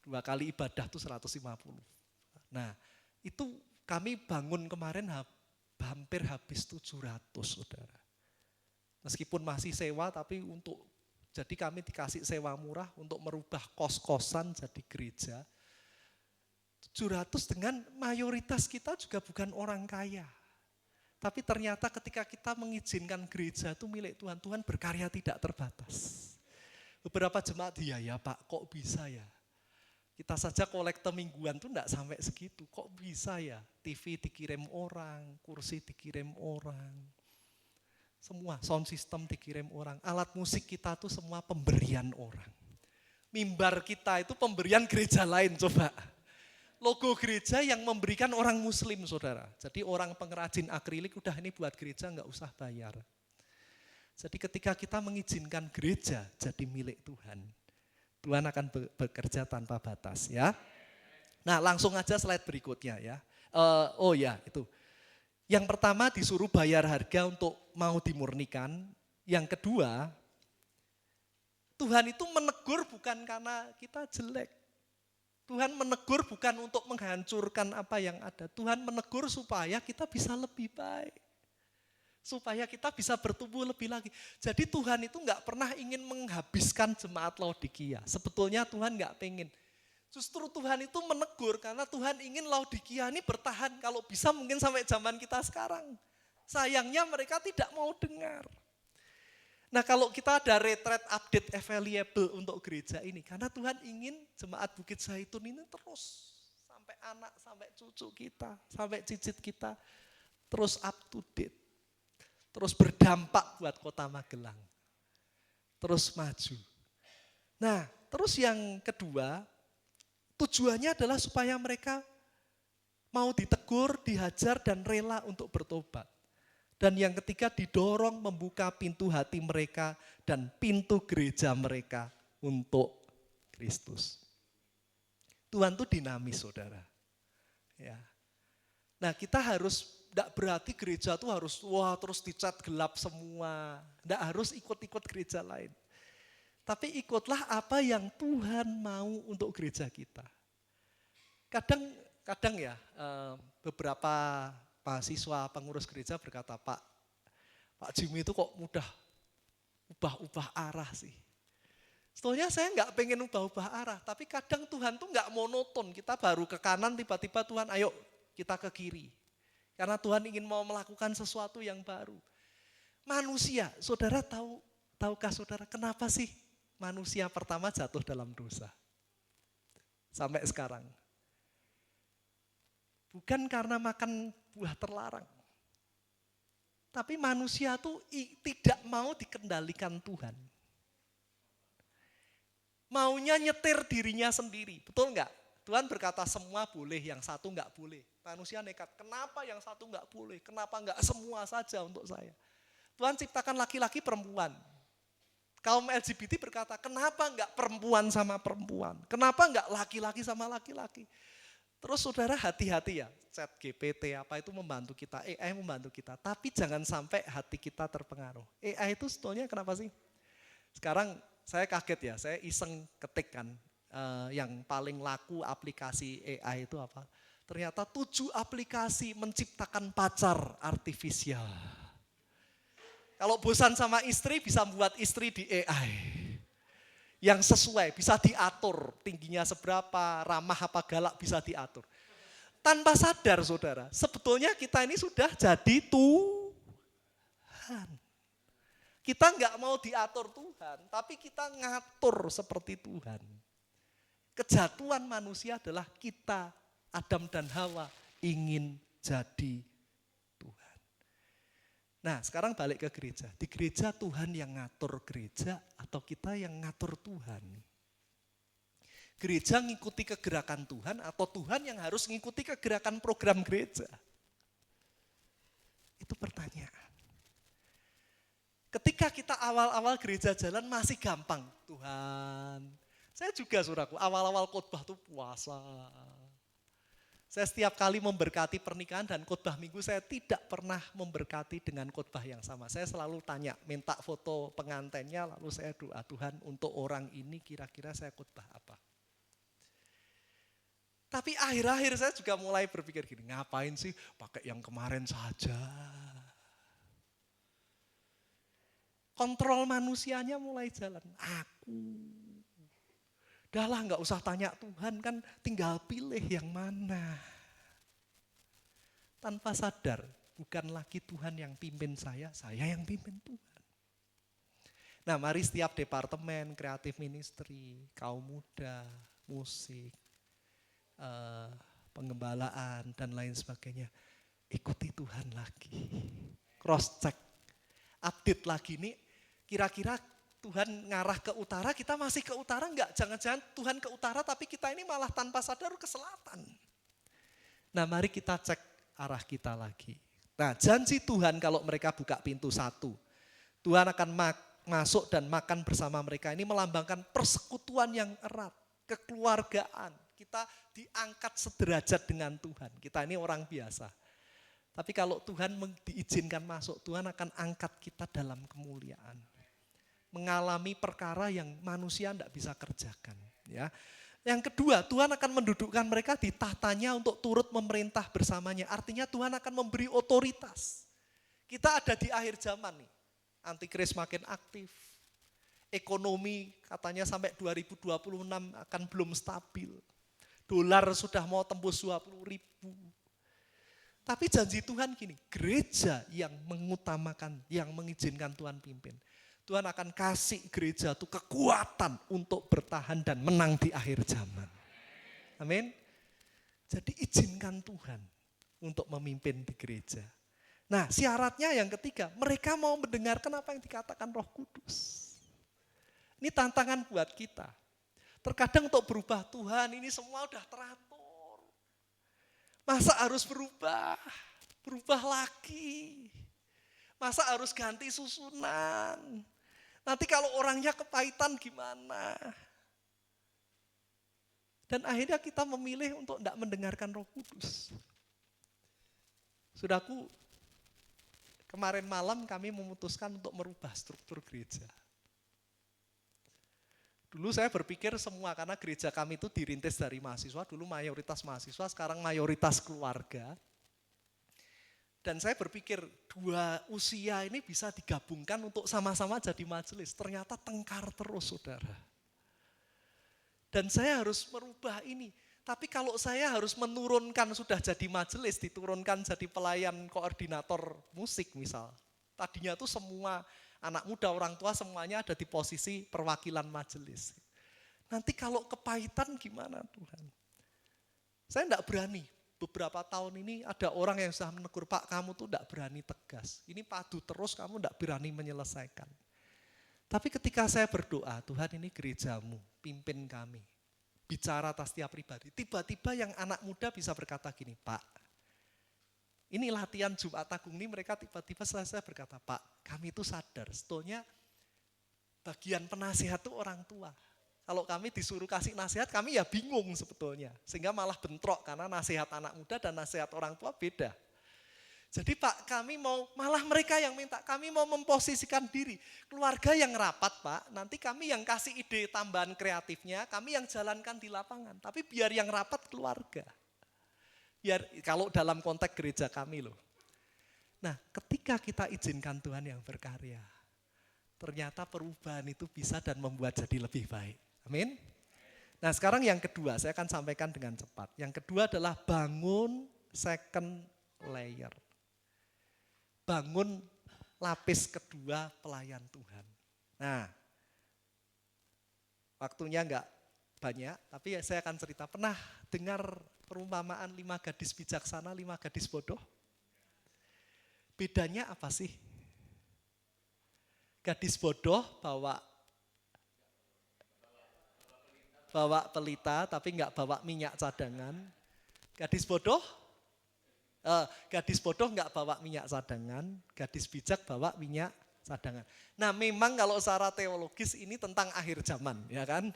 2 kali ibadah tuh 150. Nah itu kami bangun kemarin hampir habis 700 saudara. Meskipun masih sewa tapi jadi kami dikasih sewa murah untuk merubah kos-kosan jadi gereja. 700 dengan mayoritas kita juga bukan orang kaya. Tapi ternyata ketika kita mengizinkan gereja itu milik Tuhan, Tuhan berkarya tidak terbatas. Beberapa jemaat, ya Pak, kok bisa ya? Kita saja kolektor mingguan tuh enggak sampai segitu, kok bisa ya? TV dikirim orang, kursi dikirim orang, semua sound system dikirim orang, alat musik kita tuh semua pemberian orang. Mimbar kita itu pemberian gereja lain, coba. Logo gereja yang memberikan orang muslim, saudara. Jadi orang pengrajin akrilik, udah ini buat gereja enggak usah bayar. Jadi ketika kita mengizinkan gereja jadi milik Tuhan, Tuhan akan bekerja tanpa batas ya. Nah langsung aja slide berikutnya ya. Itu. Yang pertama disuruh bayar harga untuk mau dimurnikan. Yang kedua, Tuhan itu menegur bukan karena kita jelek. Tuhan menegur bukan untuk menghancurkan apa yang ada. Tuhan menegur supaya kita bisa lebih baik. Supaya kita bisa bertumbuh lebih lagi. Jadi Tuhan itu enggak pernah ingin menghabiskan jemaat Laodikia. Sebetulnya Tuhan enggak pengen. Justru Tuhan itu menegur karena Tuhan ingin Laodikia ini bertahan. Kalau bisa mungkin sampai zaman kita sekarang. Sayangnya mereka tidak mau dengar. Nah kalau kita ada retreat update available untuk gereja ini. Karena Tuhan ingin jemaat Bukit Zaitun ini terus. Sampai anak, sampai cucu kita, sampai cicit kita. Terus up to date. Terus berdampak buat kota Magelang. Terus maju. Nah, terus yang kedua, tujuannya adalah supaya mereka mau ditegur, dihajar, dan rela untuk bertobat. Dan yang ketiga, didorong membuka pintu hati mereka dan pintu gereja mereka untuk Kristus. Tuhan itu dinamis, saudara. Ya. Nah, kita harus tidak berarti gereja itu harus terus dicat gelap semua. Tidak harus ikut-ikut gereja lain. Tapi ikutlah apa yang Tuhan mau untuk gereja kita. Kadang ya beberapa mahasiswa pengurus gereja berkata, Pak Jimmy itu kok mudah ubah-ubah arah sih. Sebetulnya saya nggak pengen ubah-ubah arah. Tapi kadang Tuhan tuh nggak monoton. Kita baru ke kanan tiba-tiba Tuhan ayo kita ke kiri. Karena Tuhan ingin mau melakukan sesuatu yang baru. Manusia, saudara tahukah saudara kenapa sih manusia pertama jatuh dalam dosa? Sampai sekarang. Bukan karena makan buah terlarang. Tapi manusia tuh tidak mau dikendalikan Tuhan. Maunya nyetir dirinya sendiri, betul enggak? Tuhan berkata semua boleh, yang satu enggak boleh. Manusia nekat, kenapa yang satu enggak boleh? Kenapa enggak semua saja untuk saya? Tuhan ciptakan laki-laki perempuan. Kaum LGBT berkata, kenapa enggak perempuan sama perempuan? Kenapa enggak laki-laki sama laki-laki? Terus saudara hati-hati ya, ChatGPT apa itu membantu kita, AI membantu kita. Tapi jangan sampai hati kita terpengaruh. AI itu sebetulnya kenapa sih? Sekarang saya kaget ya, saya iseng ketik kan. Yang paling laku aplikasi AI itu apa? Ternyata 7 aplikasi menciptakan pacar artifisial. Kalau bosan sama istri bisa buat istri di AI. Yang sesuai, bisa diatur tingginya seberapa, ramah apa galak bisa diatur. Tanpa sadar saudara, sebetulnya kita ini sudah jadi Tuhan. Kita enggak mau diatur Tuhan, tapi kita ngatur seperti Tuhan. Kejatuhan manusia adalah kita, Adam dan Hawa, ingin jadi Tuhan. Nah sekarang balik ke gereja. Di gereja Tuhan yang ngatur gereja atau kita yang ngatur Tuhan? Gereja ngikuti kegerakan Tuhan atau Tuhan yang harus ngikuti kegerakan program gereja? Itu pertanyaan. Ketika kita awal-awal gereja jalan masih gampang. Tuhan, saya juga saudaraku, awal-awal khotbah tuh puasa. Saya setiap kali memberkati pernikahan dan khotbah minggu saya tidak pernah memberkati dengan khotbah yang sama. Saya selalu tanya, minta foto pengantennya lalu saya doa, Tuhan untuk orang ini kira-kira saya khotbah apa. Tapi akhir-akhir saya juga mulai berpikir gini, ngapain sih pakai yang kemarin saja. Kontrol manusianya mulai jalan, udahlah nggak usah tanya Tuhan kan tinggal pilih yang mana. Tanpa sadar Bukan lagi Tuhan yang pimpin saya yang pimpin Tuhan. Nah, mari setiap departemen, kreatif ministry, kaum muda, musik, pengembalaan, dan lain sebagainya. Ikuti Tuhan lagi. Cross check. Update lagi nih, kira-kira Tuhan ngarah ke utara, kita masih ke utara enggak? Jangan-jangan Tuhan ke utara tapi kita ini malah tanpa sadar ke selatan. Nah, mari kita cek arah kita lagi. Nah, janji Tuhan kalau mereka buka pintu satu, Tuhan akan masuk dan makan bersama mereka. Ini melambangkan persekutuan yang erat, kekeluargaan. Kita diangkat sederajat dengan Tuhan. Kita ini orang biasa. Tapi kalau Tuhan diizinkan masuk, Tuhan akan angkat kita dalam kemuliaan. Mengalami perkara yang manusia tidak bisa kerjakan. Ya. Yang kedua, Tuhan akan mendudukkan mereka di tahtanya untuk turut memerintah bersamanya. Artinya Tuhan akan memberi otoritas. Kita ada di akhir zaman nih. Antikris makin aktif. Ekonomi katanya sampai 2026 akan belum stabil. Dolar sudah mau tembus 20.000. Tapi janji Tuhan gini, gereja yang mengutamakan, yang mengizinkan Tuhan pimpin. Tuhan akan kasih gereja itu kekuatan untuk bertahan dan menang di akhir zaman. Amin. Jadi izinkan Tuhan untuk memimpin di gereja. Nah, syaratnya yang ketiga, mereka mau mendengarkan apa yang dikatakan Roh Kudus. Ini tantangan buat kita. Terkadang untuk berubah Tuhan, ini semua udah teratur. Masa harus berubah? Berubah lagi. Masa harus ganti susunan? Nanti kalau orangnya kepahitan gimana? Dan akhirnya kita memilih untuk tidak mendengarkan Roh Kudus. Saudaraku, kemarin malam kami memutuskan untuk merubah struktur gereja. Dulu saya berpikir semua, karena gereja kami itu dirintis dari mahasiswa, dulu mayoritas mahasiswa, sekarang mayoritas keluarga. Dan saya berpikir dua usia ini bisa digabungkan untuk sama-sama jadi majelis. Ternyata tengkar terus, saudara. Dan saya harus merubah ini. Tapi kalau saya harus menurunkan sudah jadi majelis, diturunkan jadi pelayan koordinator musik misal. Tadinya tuh semua anak muda, orang tua semuanya ada di posisi perwakilan majelis. Nanti kalau kepahitan gimana Tuhan? Saya enggak berani. Beberapa tahun ini ada orang yang sudah menegur, Pak kamu tuh enggak berani tegas. Ini padu terus, kamu enggak berani menyelesaikan. Tapi ketika saya berdoa, Tuhan ini gerejamu, pimpin kami. Bicara atas tiap pribadi. Tiba-tiba yang anak muda bisa berkata gini, Pak, ini latihan Jumat Agung ini mereka tiba-tiba selesai berkata, Pak kami itu sadar, sebetulnya bagian penasihat itu orang tua. Kalau kami disuruh kasih nasihat, kami ya bingung sebetulnya. Sehingga malah bentrok, karena nasihat anak muda dan nasihat orang tua beda. Jadi Pak, kami mau, malah mereka yang minta, kami mau memposisikan diri. Keluarga yang rapat Pak, nanti kami yang kasih ide tambahan kreatifnya, kami yang jalankan di lapangan. Tapi biar yang rapat keluarga. Biar kalau dalam konteks gereja kami loh. Nah, ketika kita izinkan Tuhan yang berkarya, ternyata perubahan itu bisa dan membuat jadi lebih baik. Amin. Nah sekarang yang kedua, saya akan sampaikan dengan cepat. Yang kedua adalah bangun second layer. Bangun lapis kedua pelayan Tuhan. Nah, waktunya enggak banyak, tapi saya akan cerita. Pernah dengar perumpamaan 5 gadis bijaksana, 5 gadis bodoh? Bedanya apa sih? Gadis bodoh bawa pelita tapi enggak bawa minyak cadangan. Gadis bodoh enggak bawa minyak cadangan, gadis bijak bawa minyak cadangan. Nah, memang kalau secara teologis ini tentang akhir zaman, ya kan?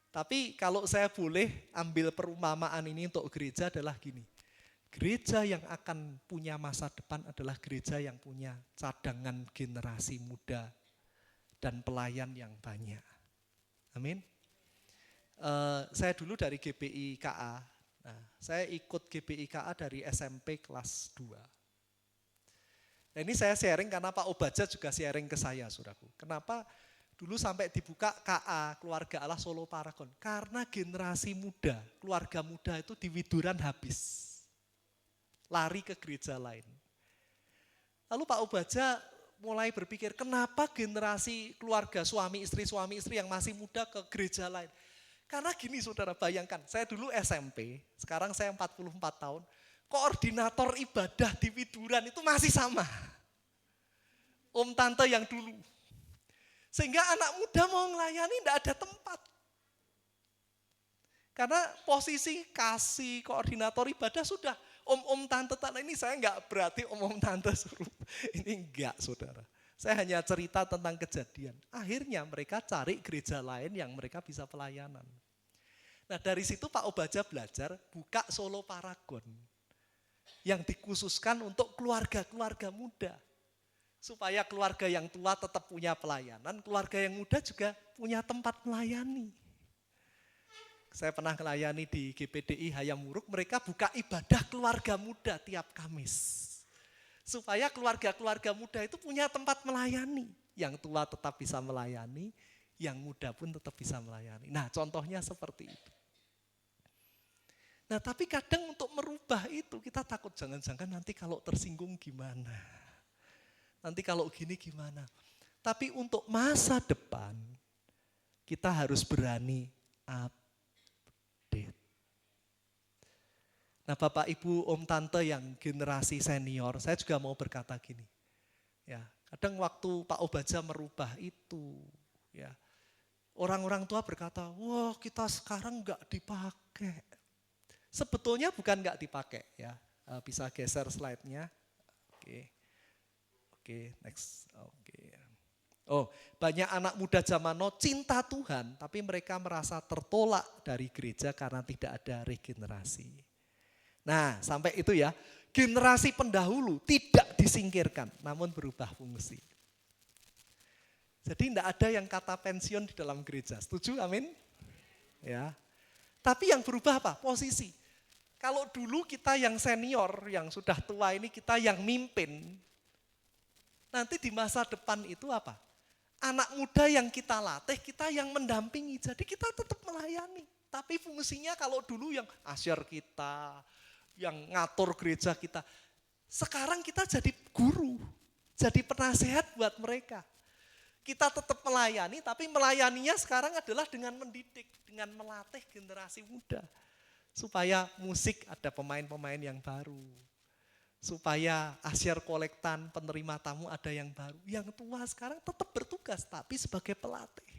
Tapi kalau saya boleh ambil perumpamaan ini untuk gereja adalah gini. Gereja yang akan punya masa depan adalah gereja yang punya cadangan generasi muda dan pelayan yang banyak. Amin. Saya dulu dari GPI KA, nah, saya ikut GPI KA dari SMP kelas 2. Nah ini saya sharing karena Pak Obaja juga sharing ke saya, saudaraku. Kenapa dulu sampai dibuka KA, Keluarga Allah Solo Paragon? Karena generasi muda, keluarga muda itu di Widuran habis. Lari ke gereja lain. Lalu Pak Obaja mulai berpikir, kenapa generasi keluarga suami istri yang masih muda ke gereja lain? Karena gini saudara, bayangkan, saya dulu SMP, sekarang saya 44 tahun, koordinator ibadah di Widuran itu masih sama. Om tante yang dulu. Sehingga anak muda mau melayani tidak ada tempat. Karena posisi kasih koordinator ibadah sudah om tante ini saya enggak berarti om tante suruh. Ini enggak saudara. Saya hanya cerita tentang kejadian. Akhirnya mereka cari gereja lain yang mereka bisa pelayanan. Nah dari situ Pak Obaja belajar buka Solo Paragon. Yang dikhususkan untuk keluarga-keluarga muda. Supaya keluarga yang tua tetap punya pelayanan, keluarga yang muda juga punya tempat melayani. Saya pernah melayani di GPDI Hayamuruk, mereka buka ibadah keluarga muda tiap Kamis. Supaya keluarga-keluarga muda itu punya tempat melayani. Yang tua tetap bisa melayani, yang muda pun tetap bisa melayani. Nah contohnya seperti itu. Nah tapi kadang untuk merubah itu kita takut jangan-jangan nanti kalau tersinggung gimana. Nanti kalau gini gimana. Tapi untuk masa depan kita harus berani update. Nah Bapak Ibu Om Tante yang generasi senior, saya juga mau berkata gini. Ya, kadang waktu Pak Obaja merubah itu, ya orang-orang tua berkata, wah kita sekarang nggak dipakai. Sebetulnya bukan nggak dipakai, ya. Bisa geser slide-nya. Oke, next. Oh, banyak anak muda zaman now cinta Tuhan, tapi mereka merasa tertolak dari gereja karena tidak ada regenerasi. Nah, sampai itu ya, generasi pendahulu tidak disingkirkan, namun berubah fungsi. Jadi tidak ada yang kata pensiun di dalam gereja, setuju? Amin? Ya. Tapi yang berubah apa? Posisi. Kalau dulu kita yang senior, yang sudah tua ini kita yang mimpin, nanti di masa depan itu apa? Anak muda yang kita latih, kita yang mendampingi. Jadi kita tetap melayani. Tapi fungsinya kalau dulu yang asyar kita, yang ngatur gereja kita. Sekarang kita jadi guru, jadi penasehat buat mereka. Kita tetap melayani, tapi melayaninya sekarang adalah dengan mendidik, dengan melatih generasi muda. Supaya musik ada pemain-pemain yang baru. Supaya asyar kolektan, penerima tamu ada yang baru. Yang tua sekarang tetap bertugas, tapi sebagai pelatih.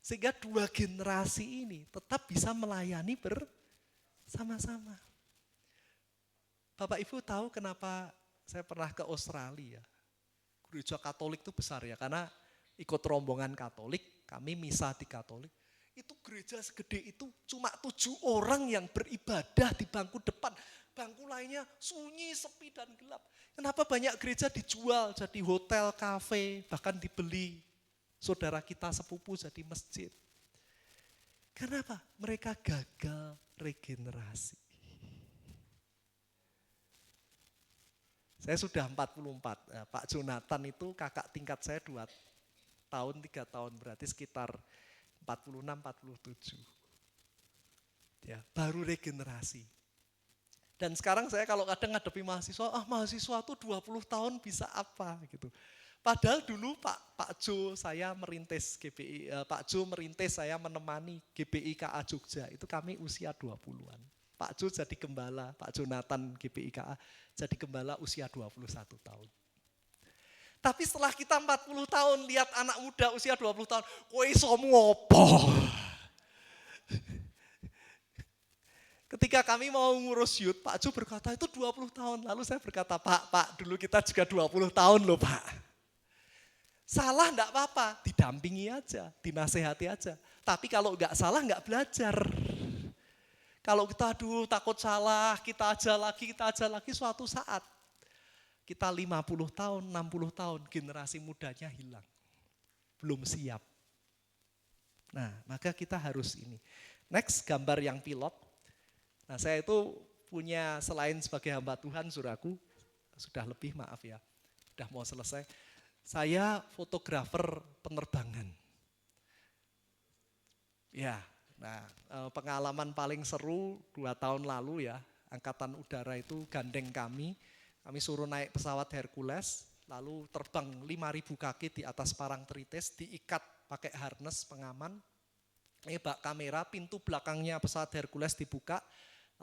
Sehingga dua generasi ini tetap bisa melayani bersama-sama. Bapak Ibu tahu kenapa saya pernah ke Australia. Gereja Katolik itu besar ya, karena ikut rombongan Katolik, kami misa di Katolik. Itu gereja segede itu cuma 7 orang yang beribadah di bangku depan. Bangku lainnya sunyi, sepi dan gelap. Kenapa banyak gereja dijual jadi hotel, kafe, bahkan dibeli saudara kita sepupu jadi masjid. Karena apa? Mereka gagal regenerasi. Saya sudah 44, Pak Jonathan itu kakak tingkat saya 2 tahun, 3 tahun, berarti sekitar 46-47. Ya, baru regenerasi. Dan sekarang saya kalau kadang ngadepi mahasiswa, mahasiswa tuh 20 tahun bisa apa gitu. Padahal dulu Pak Jo saya merintis GBI, Pak Jo merintis saya menemani GBI KA Jogja, itu kami usia 20-an. Pak Jo jadi gembala, Pak Jonathan GBI KA jadi gembala usia 21 tahun. Tapi setelah kita 40 tahun lihat anak muda usia 20 tahun, kowe iso ngopo? Ketika kami mau ngurus youth, Pak Jo berkata itu 20 tahun. Lalu saya berkata, Pak, dulu kita juga 20 tahun loh Pak. Salah enggak apa-apa, didampingi aja, dinasehati aja. Tapi kalau enggak salah enggak belajar. Kalau kita takut salah, kita aja lagi suatu saat. Kita 50 tahun, 60 tahun, generasi mudanya hilang. Belum siap. Nah, maka kita harus ini. Next, gambar yang pilot. Nah, saya itu punya selain sebagai hamba Tuhan, saudaraku, sudah lebih maaf ya, sudah mau selesai. Saya fotografer penerbangan. Ya, nah pengalaman paling seru 2 tahun lalu ya, Angkatan Udara itu gandeng kami Kami suruh naik pesawat Hercules, lalu terbang 5.000 kaki di atas parang tritis, diikat pakai harness pengaman, bak kamera, pintu belakangnya pesawat Hercules dibuka,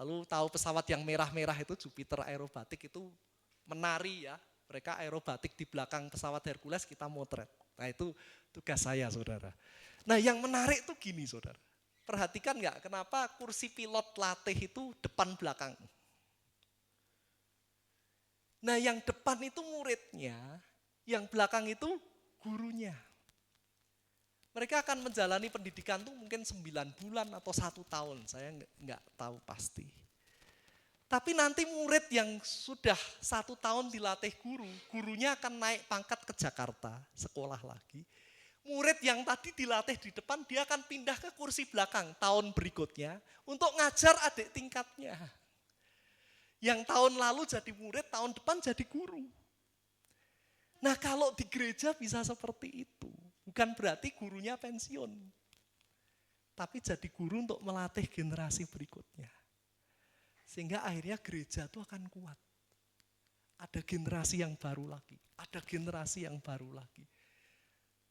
lalu tahu pesawat yang merah-merah itu Jupiter Aerobatik itu menari ya, mereka aerobatik di belakang pesawat Hercules, kita motret. Nah itu tugas saya saudara. Nah yang menarik tuh gini saudara, perhatikan nggak kenapa kursi pilot latih itu depan belakang. Nah yang depan itu muridnya, yang belakang itu gurunya. Mereka akan menjalani pendidikan tuh mungkin 9 bulan atau 1 tahun, saya nggak tahu pasti. Tapi nanti murid yang sudah 1 tahun dilatih guru, gurunya akan naik pangkat ke Jakarta, sekolah lagi. Murid yang tadi dilatih di depan, dia akan pindah ke kursi belakang tahun berikutnya untuk ngajar adik tingkatnya. Yang tahun lalu jadi murid, tahun depan jadi guru. Nah kalau di gereja bisa seperti itu, bukan berarti gurunya pensiun. Tapi jadi guru untuk melatih generasi berikutnya. Sehingga akhirnya gereja itu akan kuat. Ada generasi yang baru lagi, ada generasi yang baru lagi.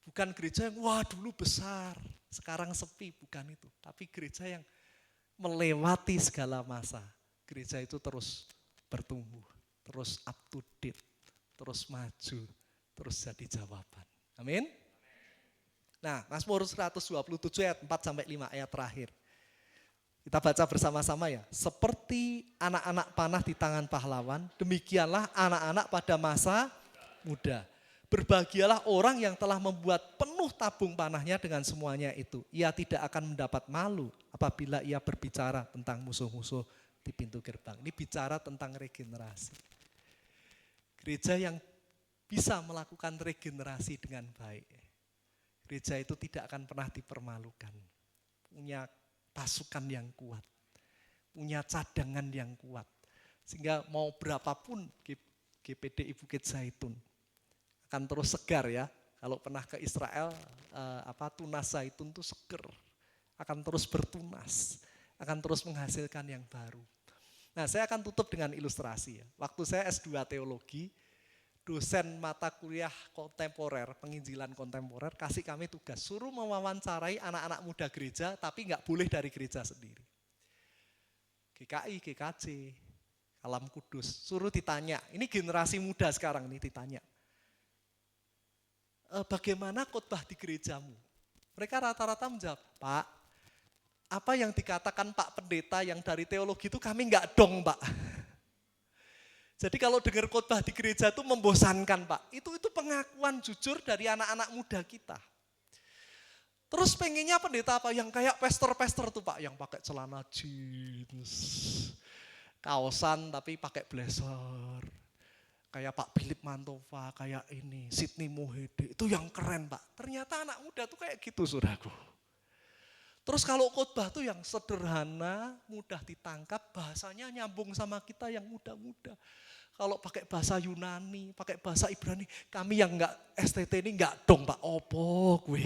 Bukan gereja yang wah dulu besar, sekarang sepi, bukan itu. Tapi gereja yang melewati segala masa. Gereja itu terus bertumbuh, terus up to date, terus maju, terus jadi jawaban. Amin. Nah, Mazmur 127 ayat 4-5 ayat terakhir. Kita baca bersama-sama ya. Seperti anak-anak panah di tangan pahlawan, demikianlah anak-anak pada masa muda. Berbahagialah orang yang telah membuat penuh tabung panahnya dengan semuanya itu. Ia tidak akan mendapat malu apabila ia berbicara tentang musuh-musuh di pintu gerbang. Ini bicara tentang regenerasi. Gereja yang bisa melakukan regenerasi dengan baik. Gereja itu tidak akan pernah dipermalukan. Punya pasukan yang kuat. Punya cadangan yang kuat. Sehingga mau berapapun GPDI Bukit Zaitun akan terus segar ya. Kalau pernah ke Israel, tunas zaitun itu seger. Akan terus bertunas. Akan terus menghasilkan yang baru. Nah saya akan tutup dengan ilustrasi ya. Waktu saya S2 teologi, dosen mata kuliah kontemporer, penginjilan kontemporer, kasih kami tugas, suruh mewawancarai anak-anak muda gereja, tapi nggak boleh dari gereja sendiri. GKI, GKJ, Alam Kudus, suruh ditanya, ini generasi muda sekarang nih ditanya, bagaimana khotbah di gerejamu? Mereka rata-rata menjawab, Pak, apa yang dikatakan Pak Pendeta yang dari teologi itu kami nggak dong Pak. Jadi kalau dengar khotbah di gereja itu membosankan Pak. Itu pengakuan jujur dari anak-anak muda kita. Terus pengennya pendeta apa? Yang kayak pastor-pastor tuh Pak. Yang pakai celana jeans. Kaosan tapi pakai blazer. Kayak Pak Philip Mantova, kayak ini. Sidney Mohede. Itu yang keren Pak. Ternyata anak muda tuh kayak gitu saudaraku. Terus kalau khotbah tuh yang sederhana, mudah ditangkap, bahasanya nyambung sama kita yang muda-muda. Kalau pakai bahasa Yunani, pakai bahasa Ibrani, kami yang enggak STT ini enggak dong Pak, opo gue.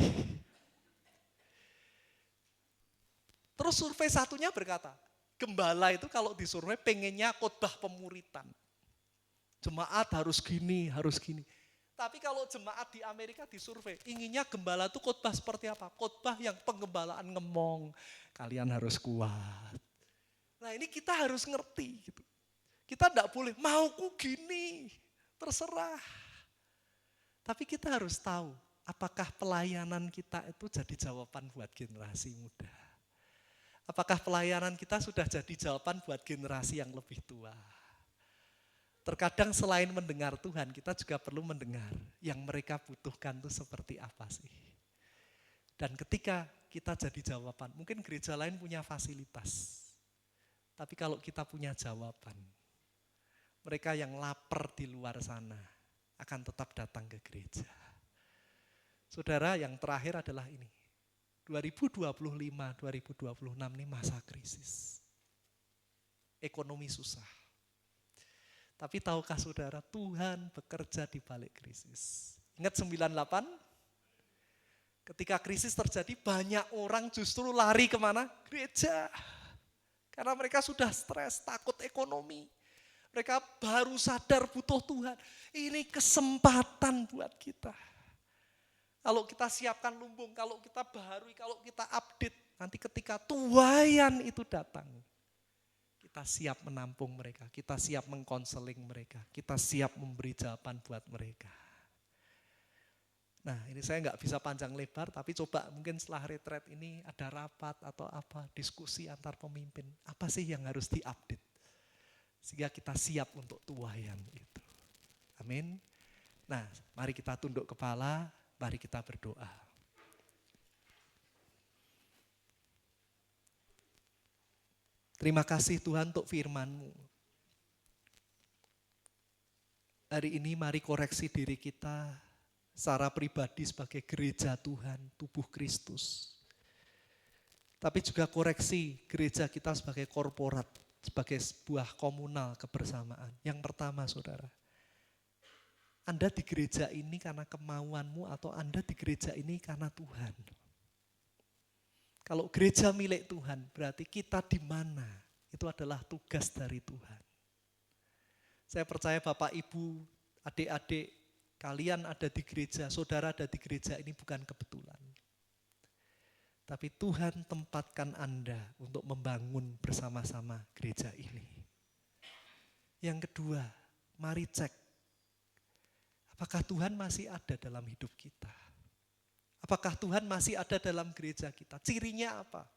Terus survei satunya berkata, gembala itu kalau disurvei pengennya khotbah pemuritan. Jemaat harus gini, harus gini. Tapi kalau jemaat di Amerika disurvei, inginnya gembala itu khotbah seperti apa? Khotbah yang penggembalaan ngemong, kalian harus kuat. Nah ini kita harus ngerti gitu. Kita enggak boleh, mauku gini, terserah. Tapi kita harus tahu, apakah pelayanan kita itu jadi jawaban buat generasi muda. Apakah pelayanan kita sudah jadi jawaban buat generasi yang lebih tua. Terkadang selain mendengar Tuhan, kita juga perlu mendengar yang mereka butuhkan itu seperti apa sih. Dan ketika kita jadi jawaban, mungkin gereja lain punya fasilitas. Tapi kalau kita punya jawaban, mereka yang lapar di luar sana akan tetap datang ke gereja. Saudara, yang terakhir adalah ini. 2025-2026 ini masa krisis. Ekonomi susah. Tapi tahukah saudara, Tuhan bekerja di balik krisis. Ingat 98? Ketika krisis terjadi, banyak orang justru lari kemana? Gereja. Karena mereka sudah stres, takut ekonomi. Mereka baru sadar butuh Tuhan. Ini kesempatan buat kita. Kalau kita siapkan lumbung, kalau kita baharui, kalau kita update, nanti ketika tuaian itu datang, kita siap menampung mereka, kita siap mengkonseling mereka, kita siap memberi jawaban buat mereka. Nah, ini saya nggak bisa panjang lebar, tapi coba mungkin setelah retreat ini ada rapat atau apa, diskusi antar pemimpin. Apa sih yang harus diupdate? Sehingga kita siap untuk tuaian itu. Amin. Nah, mari kita tunduk kepala, mari kita berdoa. Terima kasih Tuhan untuk firman-Mu. Hari ini mari koreksi diri kita secara pribadi sebagai gereja Tuhan, tubuh Kristus. Tapi juga koreksi gereja kita sebagai korporat, sebagai sebuah komunal kebersamaan. Yang pertama saudara, Anda di gereja ini karena kemauanmu atau Anda di gereja ini karena Tuhan. Kalau gereja milik Tuhan berarti kita di mana, itu adalah tugas dari Tuhan. Saya percaya Bapak Ibu, adik-adik, kalian ada di gereja, saudara ada di gereja ini bukan kebetulan. Tapi Tuhan tempatkan Anda untuk membangun bersama-sama gereja ini. Yang kedua, mari cek. Apakah Tuhan masih ada dalam hidup kita? Apakah Tuhan masih ada dalam gereja kita? Cirinya apa?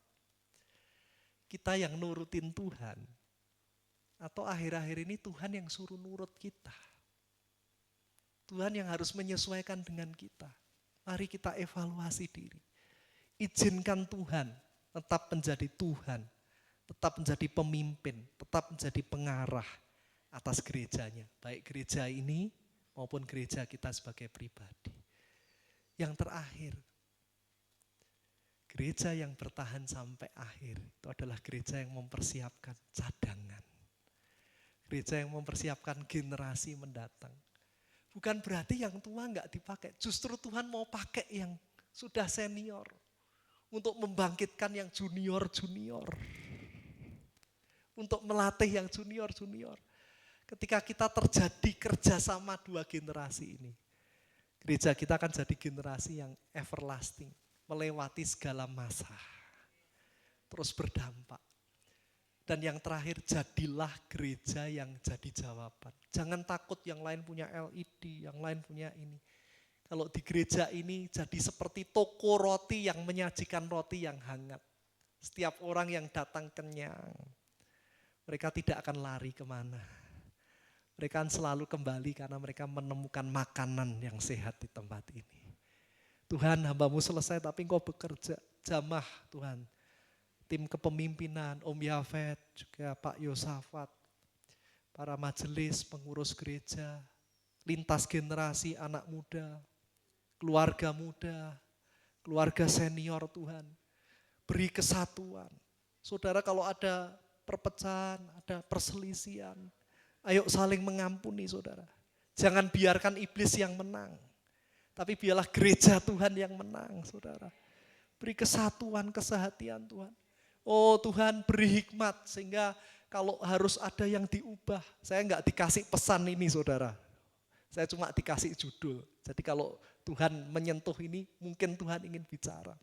Kita yang nurutin Tuhan. Atau akhir-akhir ini Tuhan yang suruh nurut kita. Tuhan yang harus menyesuaikan dengan kita. Mari kita evaluasi diri. Izinkan Tuhan tetap menjadi Tuhan, tetap menjadi pemimpin, tetap menjadi pengarah atas gerejanya. Baik gereja ini maupun gereja kita sebagai pribadi. Yang terakhir, gereja yang bertahan sampai akhir itu adalah gereja yang mempersiapkan cadangan. Gereja yang mempersiapkan generasi mendatang. Bukan berarti yang tua enggak dipakai, justru Tuhan mau pakai yang sudah senior. Untuk membangkitkan yang junior-junior. Untuk melatih yang junior-junior. Ketika kita terjadi kerjasama dua generasi ini. Gereja kita akan jadi generasi yang everlasting. Melewati segala masa. Terus berdampak. Dan yang terakhir, jadilah gereja yang jadi jawaban. Jangan takut yang lain punya LED, yang lain punya ini. Kalau di gereja ini jadi seperti toko roti yang menyajikan roti yang hangat. Setiap orang yang datang kenyang. Mereka tidak akan lari kemana. Mereka akan selalu kembali karena mereka menemukan makanan yang sehat di tempat ini. Tuhan, hamba-Mu selesai tapi Engkau bekerja. Jamah Tuhan. Tim kepemimpinan, Om Yafet, juga Pak Yosafat. Para majelis, pengurus gereja. Lintas generasi anak muda. Keluarga muda, keluarga senior Tuhan, beri kesatuan. Saudara kalau ada perpecahan, ada perselisihan, ayo saling mengampuni saudara. Jangan biarkan iblis yang menang, tapi biarlah gereja Tuhan yang menang saudara. Beri kesatuan, kesehatian Tuhan. Oh Tuhan beri hikmat sehingga kalau harus ada yang diubah, saya enggak dikasih pesan ini saudara. Saya cuma dikasih judul. Jadi kalau Tuhan menyentuh ini, mungkin Tuhan ingin bicara.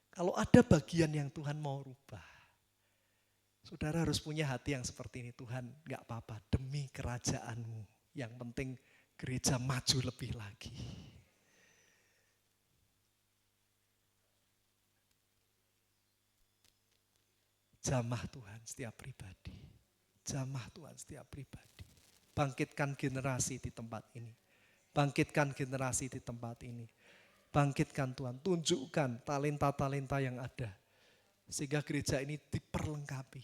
Kalau ada bagian yang Tuhan mau rubah, saudara harus punya hati yang seperti ini. Tuhan, gak apa-apa, demi kerajaan-Mu. Yang penting gereja maju lebih lagi. Jamah Tuhan setiap pribadi. Jamah Tuhan setiap pribadi. Bangkitkan generasi di tempat ini. Bangkitkan generasi di tempat ini. Bangkitkan Tuhan, tunjukkan talenta-talenta yang ada. Sehingga gereja ini diperlengkapi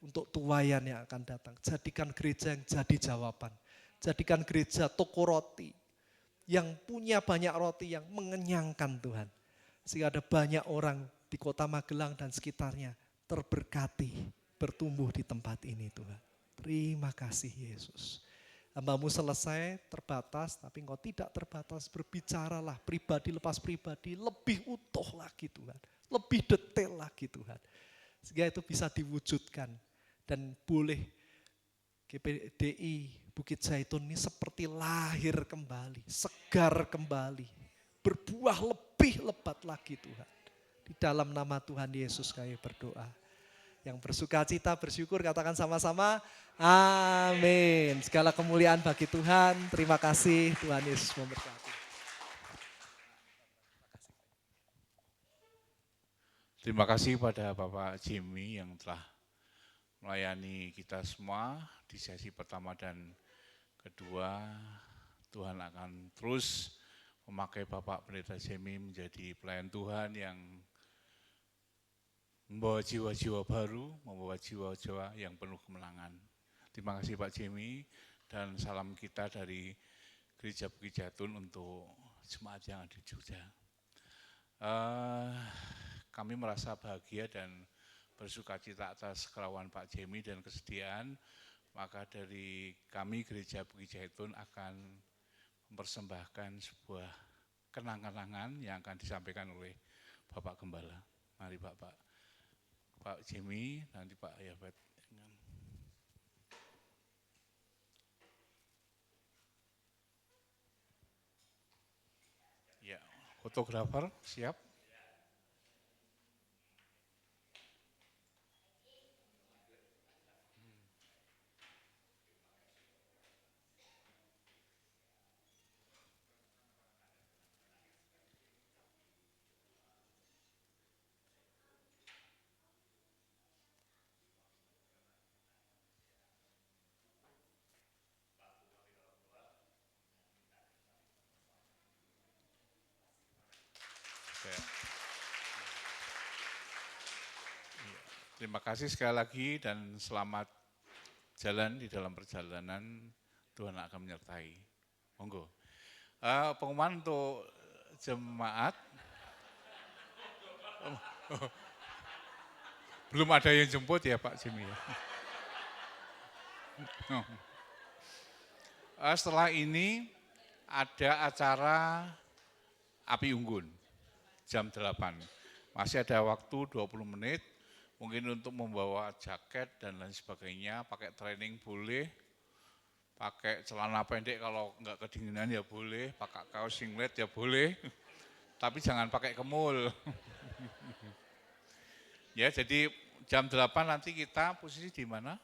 untuk tuaian yang akan datang. Jadikan gereja yang jadi jawaban. Jadikan gereja toko roti yang punya banyak roti yang mengenyangkan Tuhan. Sehingga ada banyak orang di kota Magelang dan sekitarnya terberkati, bertumbuh di tempat ini Tuhan. Terima kasih Yesus. Hamba-Mu selesai, terbatas, tapi Engkau tidak terbatas. Berbicaralah pribadi lepas pribadi, lebih utuh lagi Tuhan. Lebih detail lagi Tuhan. Sehingga itu bisa diwujudkan dan boleh GPDI Bukit Zaitun ini seperti lahir kembali, segar kembali, berbuah lebih lebat lagi Tuhan. Di dalam nama Tuhan Yesus kami berdoa. Yang bersuka cita, bersyukur, katakan sama-sama, amin. Segala kemuliaan bagi Tuhan, terima kasih, Tuhan Yesus memberkati. Terima kasih pada Bapak Jimmy yang telah melayani kita semua di sesi pertama dan kedua. Tuhan akan terus memakai Bapak Pendeta Jimmy menjadi pelayan Tuhan yang membawa jiwa-jiwa baru, membawa jiwa-jiwa yang penuh kemenangan. Terima kasih Pak Jimmy dan salam kita dari Gereja Bukit Zaitun untuk jemaat yang ada di Jogja. Kami merasa bahagia dan bersuka cita atas kerawan Pak Jimmy dan kesediaan, maka dari kami Gereja Bukit Zaitun akan mempersembahkan sebuah kenang-kenangan yang akan disampaikan oleh Bapak Gembala. Mari Pak Jimmy, nanti Pak Yafet. Ya, fotografer siap. Terima kasih sekali lagi dan selamat jalan di dalam perjalanan, Tuhan akan menyertai. Monggo. Pengumuman untuk jemaat. Belum ada yang jemput ya Pak Jimmy ya. Setelah ini ada acara api unggun jam 8. Masih ada waktu 20 menit. Mungkin untuk membawa jaket dan lain sebagainya, pakai training boleh, pakai celana pendek kalau enggak kedinginan ya boleh, pakai kaos singlet ya boleh, tapi jangan pakai kemul. Ya, jadi jam 8 nanti kita posisi di mana?